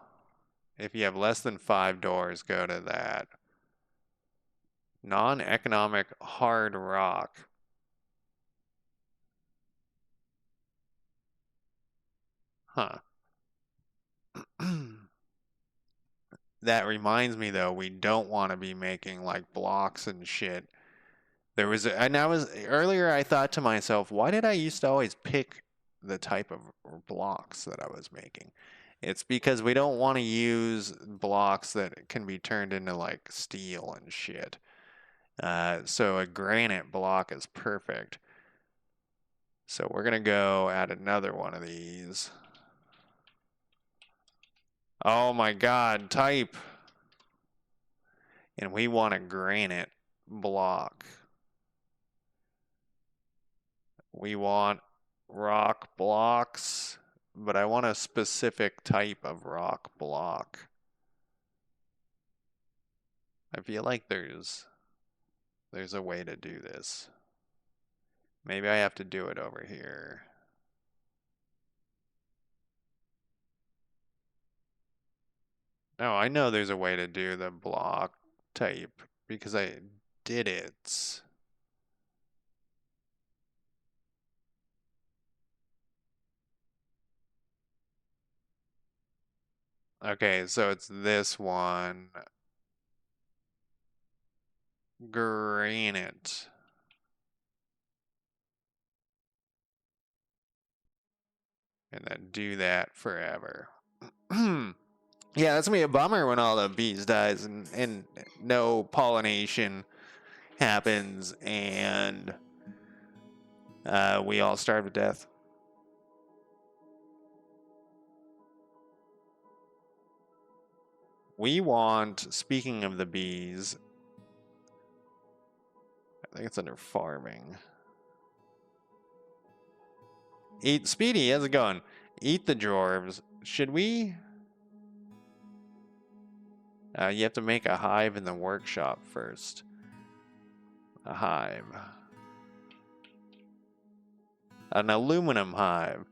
If you have less than 5 doors, go to that. Non-economic hard rock. Huh. That reminds me, though, we don't want to be making like blocks and shit. And I was earlier. I thought to myself, why did I used to always pick the type of blocks that I was making? It's because we don't want to use blocks that can be turned into like steel and shit. So a granite block is perfect. So we're gonna go add another one of these. Oh my God, type. And we want a granite block. We want rock blocks, but I want a specific type of rock block. I feel like there's a way to do this. Maybe I have to do it over here. No, I know there's a way to do the block type because I did it. Okay, so it's this one. Granite. And then do that forever. Yeah, that's gonna be a bummer when all the bees dies and no pollination happens and we all starve to death. We want, speaking of the bees, I think it's under farming. Eat Speedy, how's it going? Eat the dwarves. Should we? You have to make a hive in the workshop first. A hive. An aluminum hive.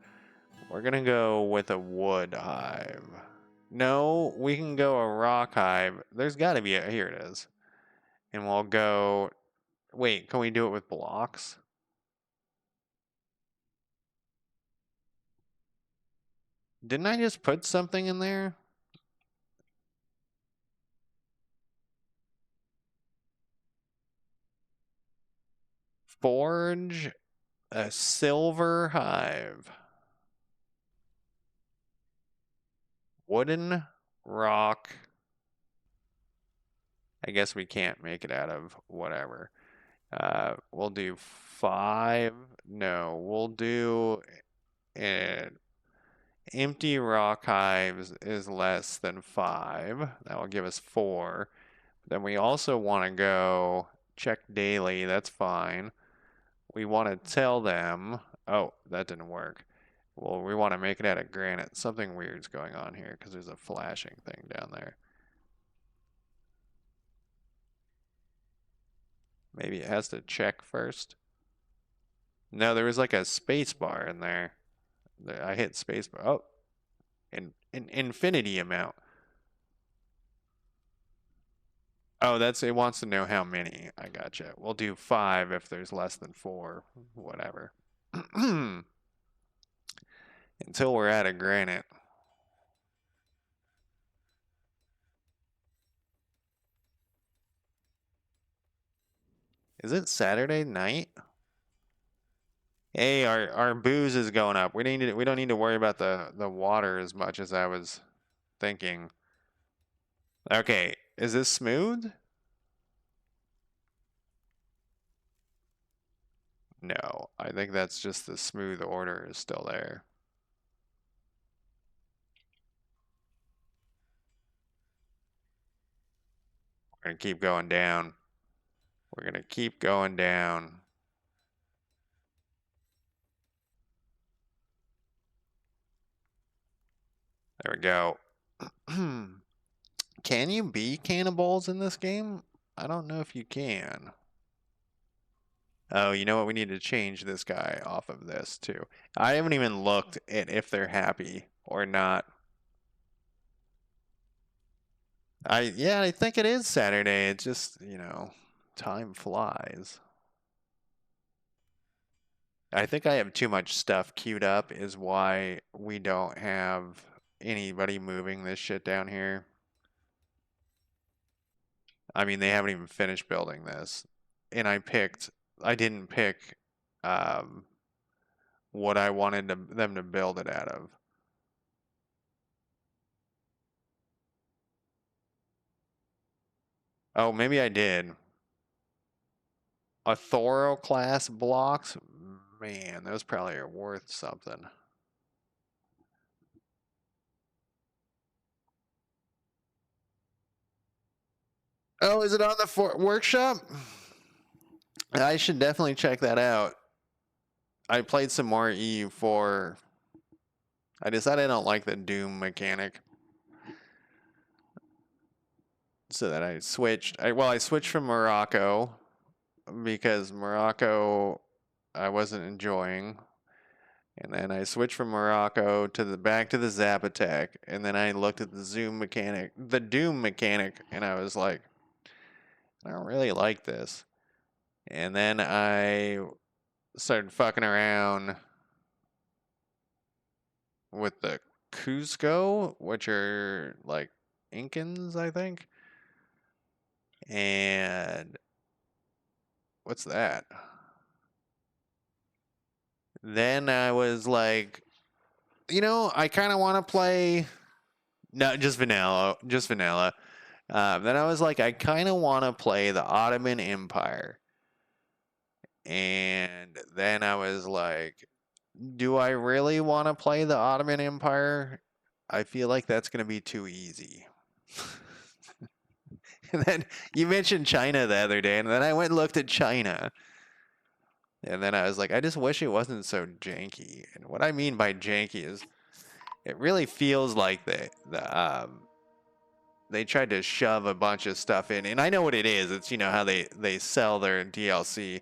We're gonna go with a wood hive. No, we can go a rock hive. There's gotta be a, here it is. And we'll go, wait, can we do it with blocks? Didn't I just put something in there? Forge a silver hive. Wooden rock. I guess we can't make it out of whatever. We'll do 5. No, we'll do an empty rock hives is less than 5. That will give us 4. Then we also want to go check daily. That's fine. We want to tell them. Oh, that didn't work. Well, we want to make it out of granite. Something weird's going on here because there's a flashing thing down there. Maybe it has to check first. No, there was like a space bar in there. I hit space bar. Oh, an infinity amount. Oh, that's it wants to know how many. I gotcha. We'll do 5 if there's less than 4. Whatever. Until we're out of granite. Is it Saturday night? Hey, our booze is going up. We don't need to worry about the water as much as I was thinking. Okay, is this smooth? No, I think that's just the smooth order is still there. We're gonna keep going down. We're gonna keep going down. There we go. Can you be cannibals in this game? I don't know if you can. Oh, you know what? We need to change this guy off of this too. I haven't even looked at if they're happy or not. Yeah, I think it is Saturday. It just, time flies. I think I have too much stuff queued up is why we don't have anybody moving this shit down here. I mean, they haven't even finished building this. And I didn't pick um, what I wanted them to build it out of. Oh, maybe I did. A Thoro class blocks? Man, those probably are worth something. Oh, is it on the workshop? I should definitely check that out. I played some more EU4. I decided I don't like the Doom mechanic. So that I switched. I switched from Morocco because Morocco I wasn't enjoying. And then I switched from Morocco to the back to the Zap attack, and then I looked at the Doom mechanic, and I was like, I don't really like this. And then I started fucking around with the Cusco, which are like Incans, I think. And what's that? Then I was like, I kind of want to play. No, just vanilla, just vanilla. Then I was like, I kind of want to play the Ottoman Empire. And then I was like, do I really want to play the Ottoman Empire? I feel like that's going to be too easy. And then you mentioned China the other day, and then I went and looked at China. And then I was like, I just wish it wasn't so janky. And what I mean by janky is it really feels like they tried to shove a bunch of stuff in. And I know what it is. It's how they sell their DLC.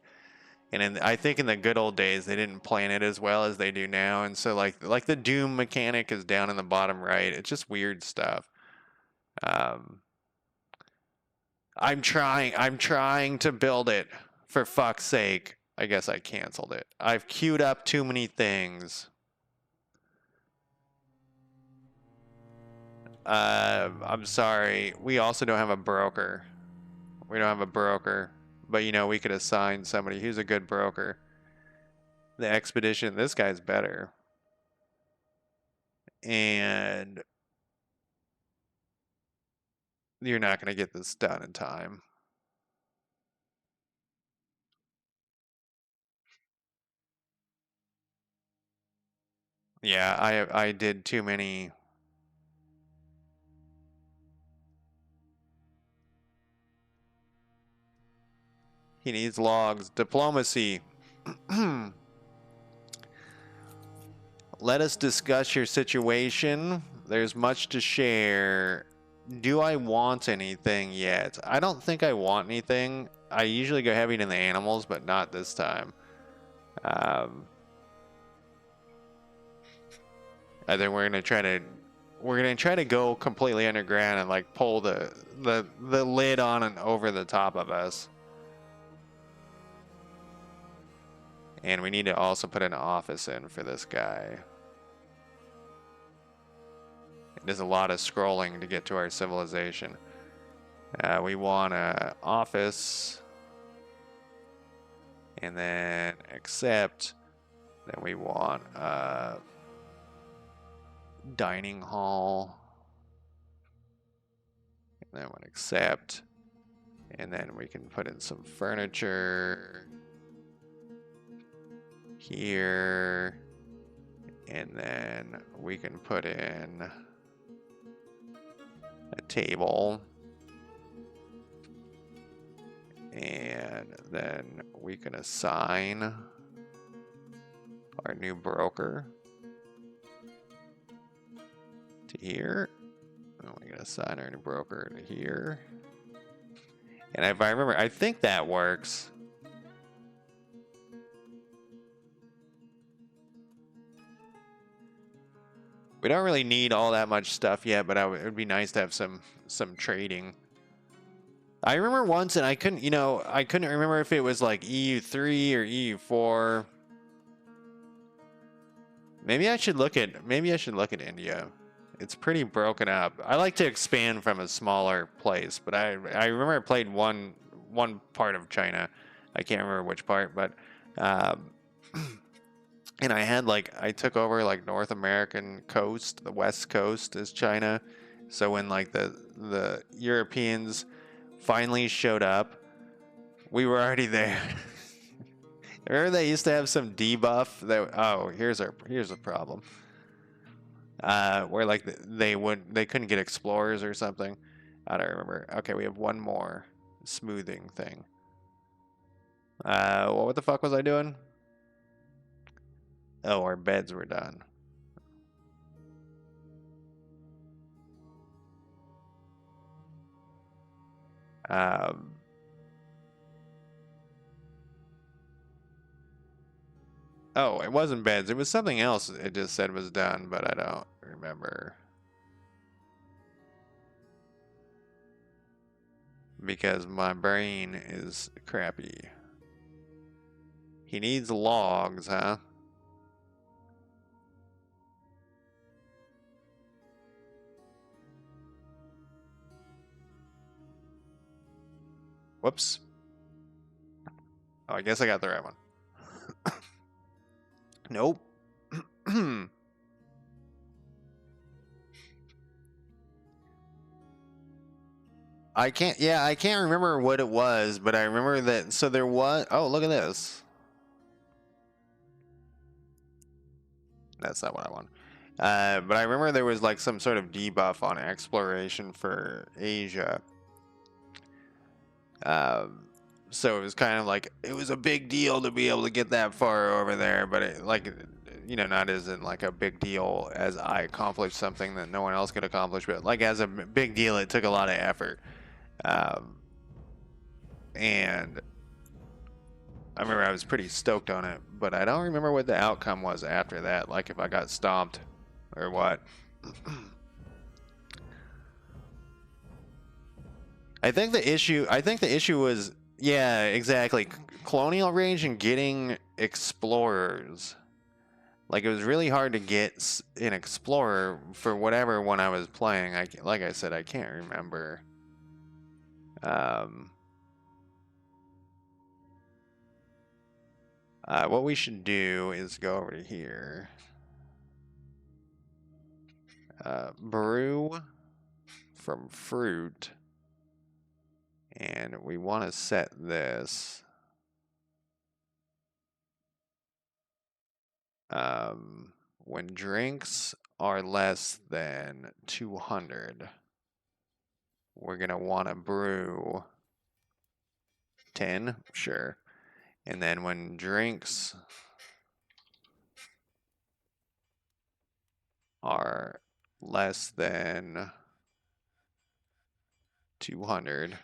And I think in the good old days they didn't plan it as well as they do now. And so like the Doom mechanic is down in the bottom right. It's just weird stuff. Um, I'm trying to build it. For fuck's sake. I guess I canceled it. I've queued up too many things. I'm sorry. We also don't have a broker. We don't have a broker. But we could assign somebody who's a good broker. The expedition, this guy's better. And you're not going to get this done in time. Yeah, I did too many. He needs logs. Diplomacy. Let us discuss your situation. There's much to share. Do I want anything yet? I don't think I want anything. I usually go heavy in the animals, but not this time. I think we're gonna try to go completely underground and like pull the lid on and over the top of us. And we need to also put an office in for this guy. There's a lot of scrolling to get to our civilization. We want an office. and then accept. Then we want dining hall, and then we accept, and then we can put in some furniture here, and then we can put in a table, and then we can assign our new broker to here. And we can assign our new broker to here. And if I remember, I think that works. We don't really need all that much stuff yet, but it would be nice to have some trading. I remember once, and I couldn't, I couldn't remember if it was like EU3 or EU4. Maybe I should look at India. It's pretty broken up. I like to expand from a smaller place, but I remember I played one part of China. I can't remember which part, but and I took over like North American coast, the West Coast is China. So when like the Europeans finally showed up, we were already there. Remember they used to have some debuff that here's a problem. Where like they couldn't get explorers or something. I don't remember. Okay, we have one more smoothing thing. What the fuck was I doing? Oh, our beds were done. Um, oh, it wasn't beds. It was something else. It just said was done, but I don't remember because my brain is crappy. He needs logs, huh? Whoops. Oh, I guess I got the right one. Nope. I can't remember what it was, but I remember that. So there was. Oh, look at this. That's not what I want. But I remember there was like some sort of debuff on exploration for Asia. So it was kind of like it was a big deal to be able to get that far over there, but not as in like a big deal as I accomplished something that no one else could accomplish, but like as a big deal, it took a lot of effort. Um, and I remember I was pretty stoked on it, but I don't remember what the outcome was after that, like if I got stomped or what. I think the issue was, yeah, exactly. Colonial range and getting explorers. Like, it was really hard to get an explorer for whatever one I was playing. Like I said, I can't remember. What we should do is go over to here. Brew from fruit. And we want to set this. When drinks are less than 200, we're going to want to brew 10, sure. And then when drinks are less than 200,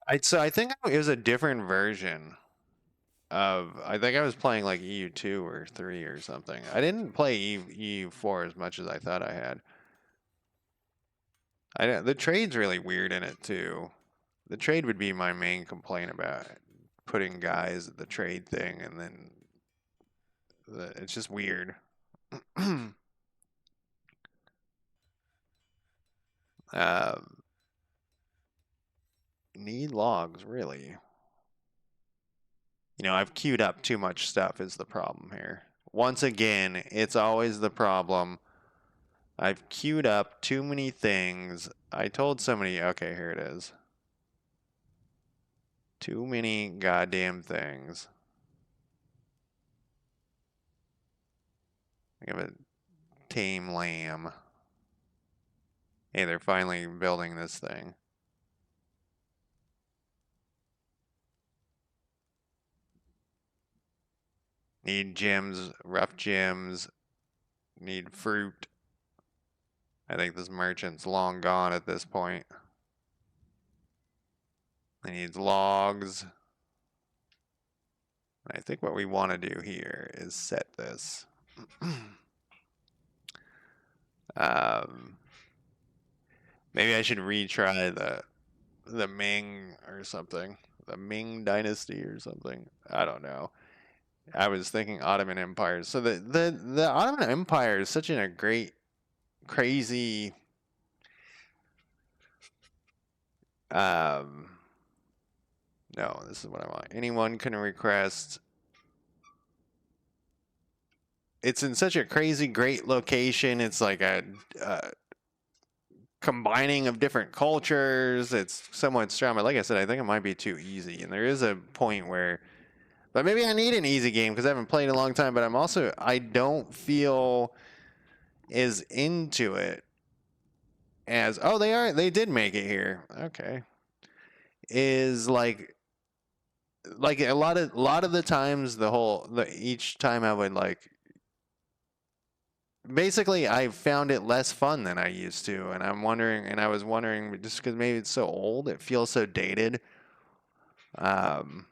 I think it was a different version of, I think I was playing like EU2 or 3 or something. I didn't play EU4 as much as I thought I had. The trade's really weird in it too. The trade would be my main complaint about putting guys at the trade thing, and then it's just weird. um, need logs, really. You know, I've queued up too much stuff is the problem here. Once again, it's always the problem. I've queued up too many things. I told somebody, okay, here it is. Too many goddamn things. I have a tame lamb. Hey, they're finally building this thing. Need gems, rough gems. Need fruit. I think this merchant's long gone at this point. He needs logs. I think what we want to do here is set this. Maybe I should retry the Ming or something. The Ming Dynasty or something. I don't know. I was thinking Ottoman Empire. So the Ottoman Empire is such a great, crazy. No, this is what I want. Anyone can request. It's in such a crazy, great location. It's like a combining of different cultures. It's somewhat strong, but like I said, I think it might be too easy. And there is a point where, but maybe I need an easy game because I haven't played in a long time. But I don't feel as into it as they did make it here. Okay, is like a lot of the times each time I would like basically I found it less fun than I used to, and I was wondering just because maybe it's so old, it feels so dated. Um,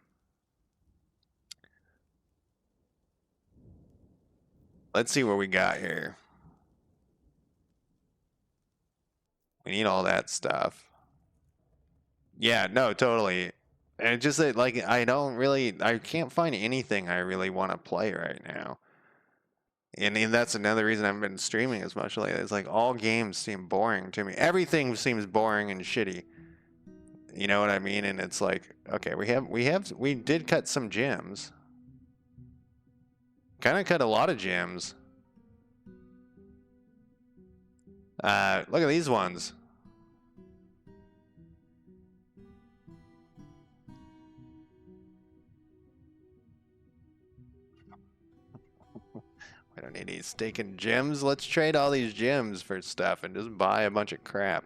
let's see what we got here. We need all that stuff. Yeah, no, totally. And just that, like, I can't find anything I really want to play right now. And that's another reason I haven't been streaming as much lately. It's like all games seem boring to me. Everything seems boring and shitty. You know what I mean? And it's like, okay, we did cut some gems. Kind of cut a lot of gems. Look at these ones. I don't need any stinking gems. Let's trade all these gems for stuff and just buy a bunch of crap.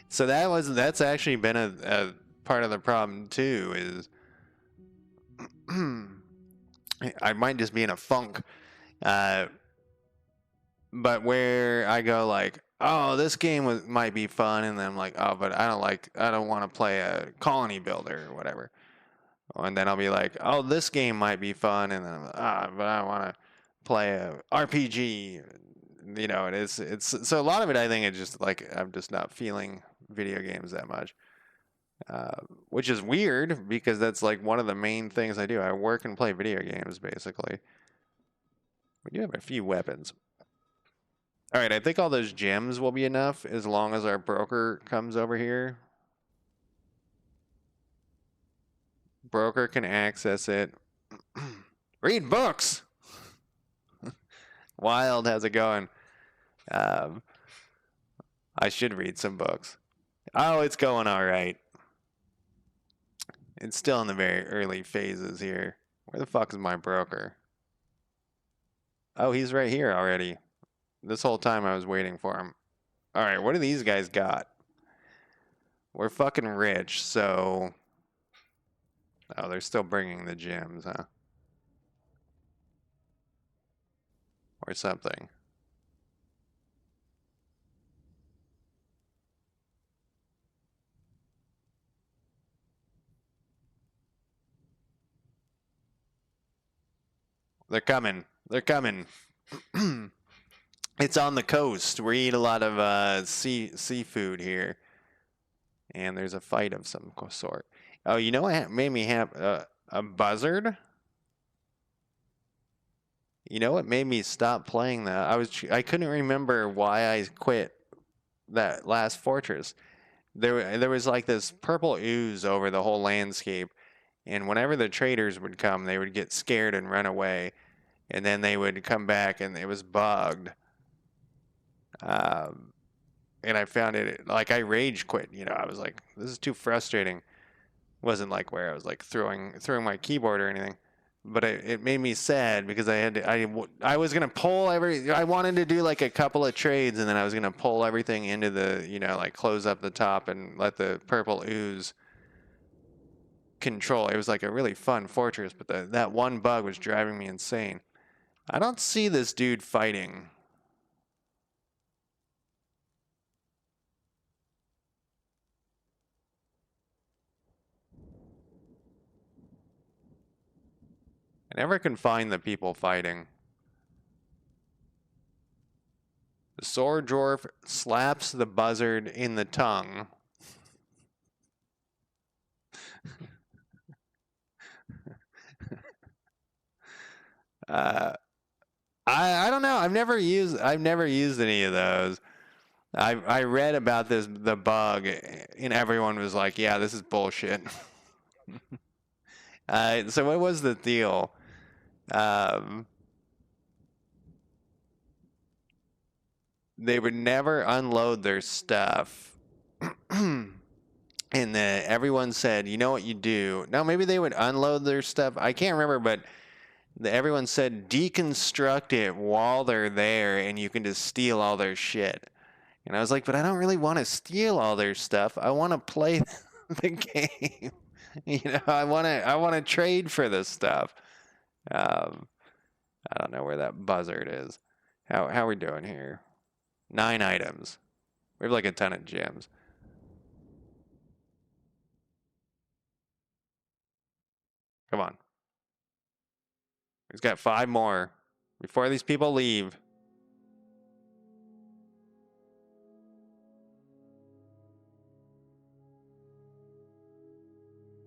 So that's actually been a part of the problem too. Is I might just be in a funk, but where I go like, oh, this game might be fun, and then I'm like, oh, but I don't want to play a colony builder or whatever. And then I'll be like, oh, this game might be fun, and then I'm like, but I want to play a RPG. You know, it's so a lot of it. I think it's just like I'm just not feeling video games that much, which is weird because that's like one of the main things I do. I work and play video games basically. We do have a few weapons. All right, I think all those gems will be enough as long as our broker comes over here. Broker can access it. Read books. Wild, how's it going? I should read some books. Oh, it's going all right. It's still in the very early phases here. Where the fuck is my broker? Oh, he's right here already. This whole time I was waiting for him. All right, what do these guys got? We're fucking rich, so... Oh, they're still bringing the gems, huh? Or something. They're coming. They're coming. It's on the coast. We eat a lot of seafood here. And there's a fight of some sort. Oh, you know what made me have a buzzard? You know what made me stop playing that? I couldn't remember why I quit that last fortress. There was like this purple ooze over the whole landscape, and whenever the traders would come, they would get scared and run away, and then they would come back and it was bugged. Um, and I found it like I rage quit. I was like, this is too frustrating. Wasn't like where I was like throwing my keyboard or anything, but it made me sad because I was gonna pull I wanted to do like a couple of trades, and then I was gonna pull everything into the like close up the top and let the purple ooze control. It was like a really fun fortress, but that one bug was driving me insane. I don't see this dude fighting. I never can find the people fighting. The sword dwarf slaps the buzzard in the tongue. Uh, I don't know. I've never used any of those. I read about the bug, and everyone was like, "Yeah, this is bullshit." So what was the deal? Um, they would never unload their stuff, and everyone said, "You know what you do?" Now maybe they would unload their stuff. I can't remember, but everyone said deconstruct it while they're there, and you can just steal all their shit. And I was like, but I don't really want to steal all their stuff. I want to play the game. I want to trade for this stuff. Um, I don't know where that buzzard is. How are we doing here? 9 items. We have like a ton of gems. Come on. He's got 5 more before these people leave.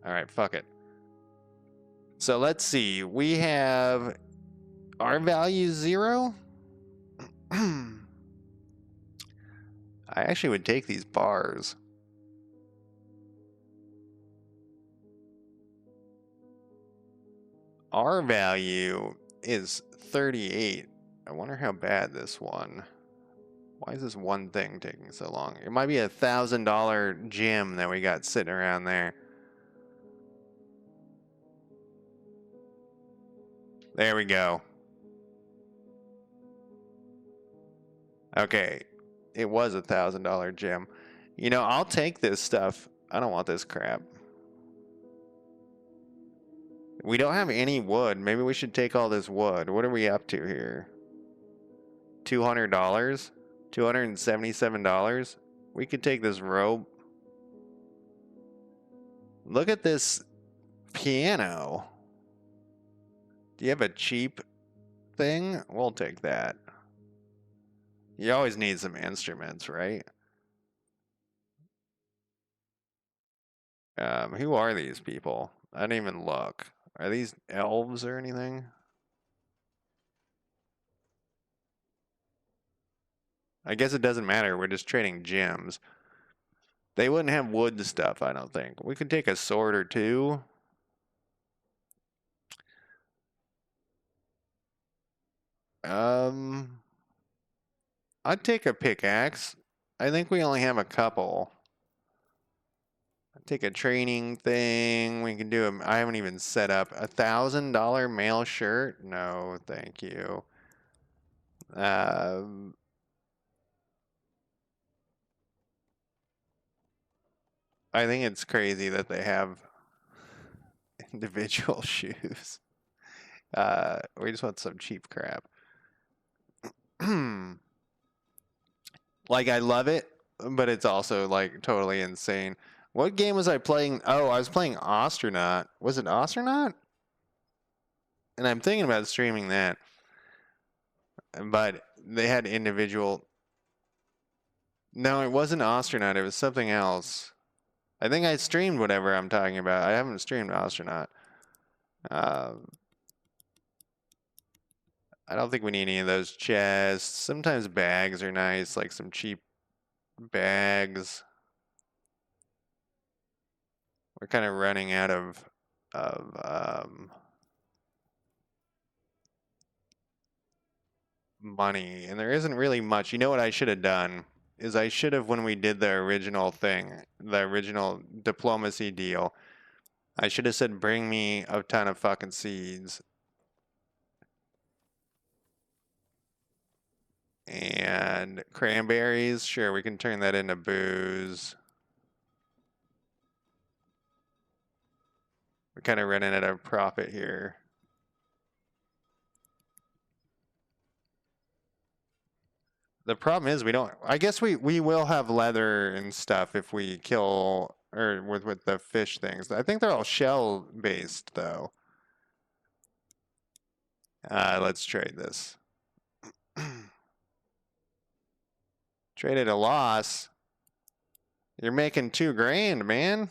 All right, fuck it. So let's see. We have our value 0. I actually would take these bars. Our value is 38. I wonder how bad this one. Why is this one thing taking so long? It might be $1,000 gem that we got sitting around there. There we go. Okay. It was $1,000 gem. I'll take this stuff. I don't want this crap. We don't have any wood. Maybe we should take all this wood. What are we up to here? $200? $277? We could take this rope. Look at this piano. Do you have a cheap thing? We'll take that. You always need some instruments, right? Who are these people? I didn't even look. Are these elves or anything? I guess it doesn't matter. We're just trading gems. They wouldn't have wood stuff, I don't think. We could take a sword or two. Um, I'd take a pickaxe. I think we only have a couple. I'd take a training thing. We can do I haven't even set up $1,000 mail shirt. No, thank you. Um, I think it's crazy that they have individual shoes. We just want some cheap crap. Like I love it, but it's also like totally insane. What game was I playing? Oh, I was playing Astronaut. Was it Astronaut? And I'm thinking about streaming that. But they had individual. No, it wasn't Astronaut. It was something else. I think I streamed whatever I'm talking about. I haven't streamed Astronaut. Um, I don't think we need any of those chests. Sometimes bags are nice, like some cheap bags. We're kind of running out of money, and there isn't really much. You know what I should have done is I should have, when we did the original thing, the original diplomacy deal, I should have said, bring me a ton of fucking seeds. And cranberries, sure, we can turn that into booze. We're kind of running at a profit here. The problem is we don't, I guess we will have leather and stuff if we kill, or with the fish things. I think they're all shell based though. Let's trade this. Trade at a loss. You're making $2,000, man.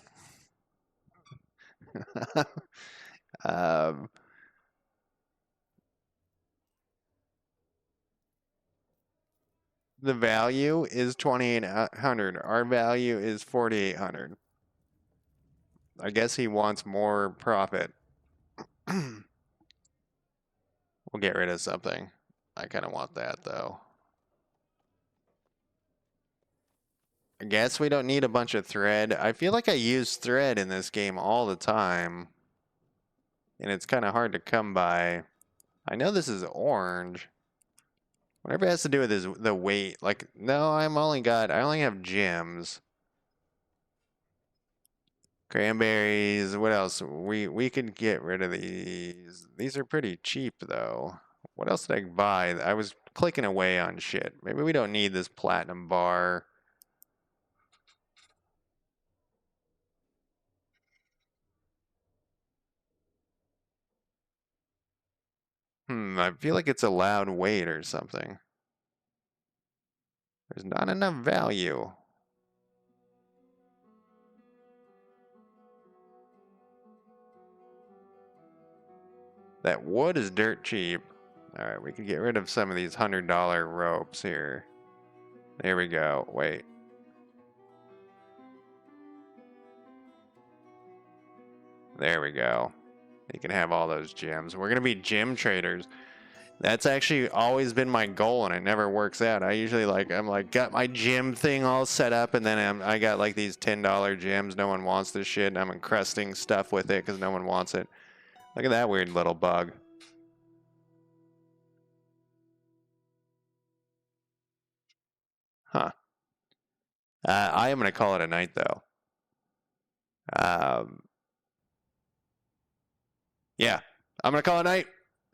um, the value is 2,800. Our value is 4,800. I guess he wants more profit. We'll get rid of something. I kind of want that though. I guess we don't need a bunch of thread. I feel like I use thread in this game all the time. And it's kind of hard to come by. I know this is orange. Whatever it has to do with is the weight. Like, no, I only have gems. Cranberries, what else? We could get rid of these. These are pretty cheap though. What else did I buy? I was clicking away on shit. Maybe we don't need this platinum bar. I feel like it's a loud weight or something. There's not enough value. That wood is dirt cheap. All right, we can get rid of some of these $100 ropes here. There we go. Wait. There we go. You can have all those gems. We're going to be gem traders. That's actually always been my goal, and it never works out. I usually I'm like got my gem thing all set up, and then I got like these $10 gems. No one wants this shit, and I'm encrusting stuff with it because no one wants it. Look at that weird little bug. Huh. I am going to call it a night, though. Yeah, I'm going to call it a night.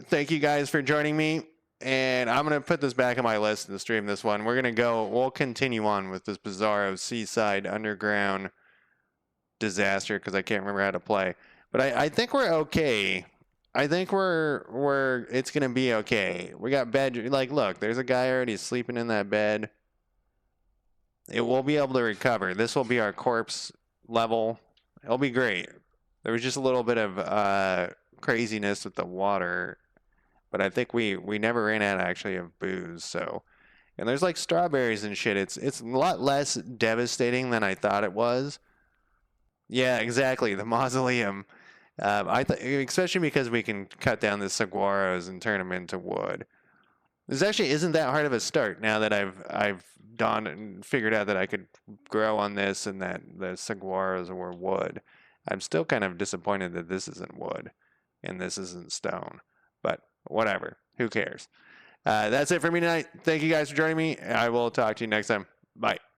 Thank you guys for joining me. And I'm going to put this back on my list to stream this one. We'll continue on with this Bizarro Seaside Underground disaster because I can't remember how to play. But I think we're okay. I think it's going to be okay. We got bed, like, look, there's a guy already sleeping in that bed. It will be able to recover. This will be our corpse level. It'll be great. There was just a little bit of craziness with the water, but I think we never ran out actually of booze. So, and there's like strawberries and shit. It's a lot less devastating than I thought it was. Yeah, exactly. The mausoleum. Especially because we can cut down the saguaros and turn them into wood. This actually isn't that hard of a start now that I've done and figured out that I could grow on this and that the saguaros were wood. I'm still kind of disappointed that this isn't wood and this isn't stone, but whatever. Who cares? That's it for me tonight. Thank you guys for joining me. I will talk to you next time. Bye.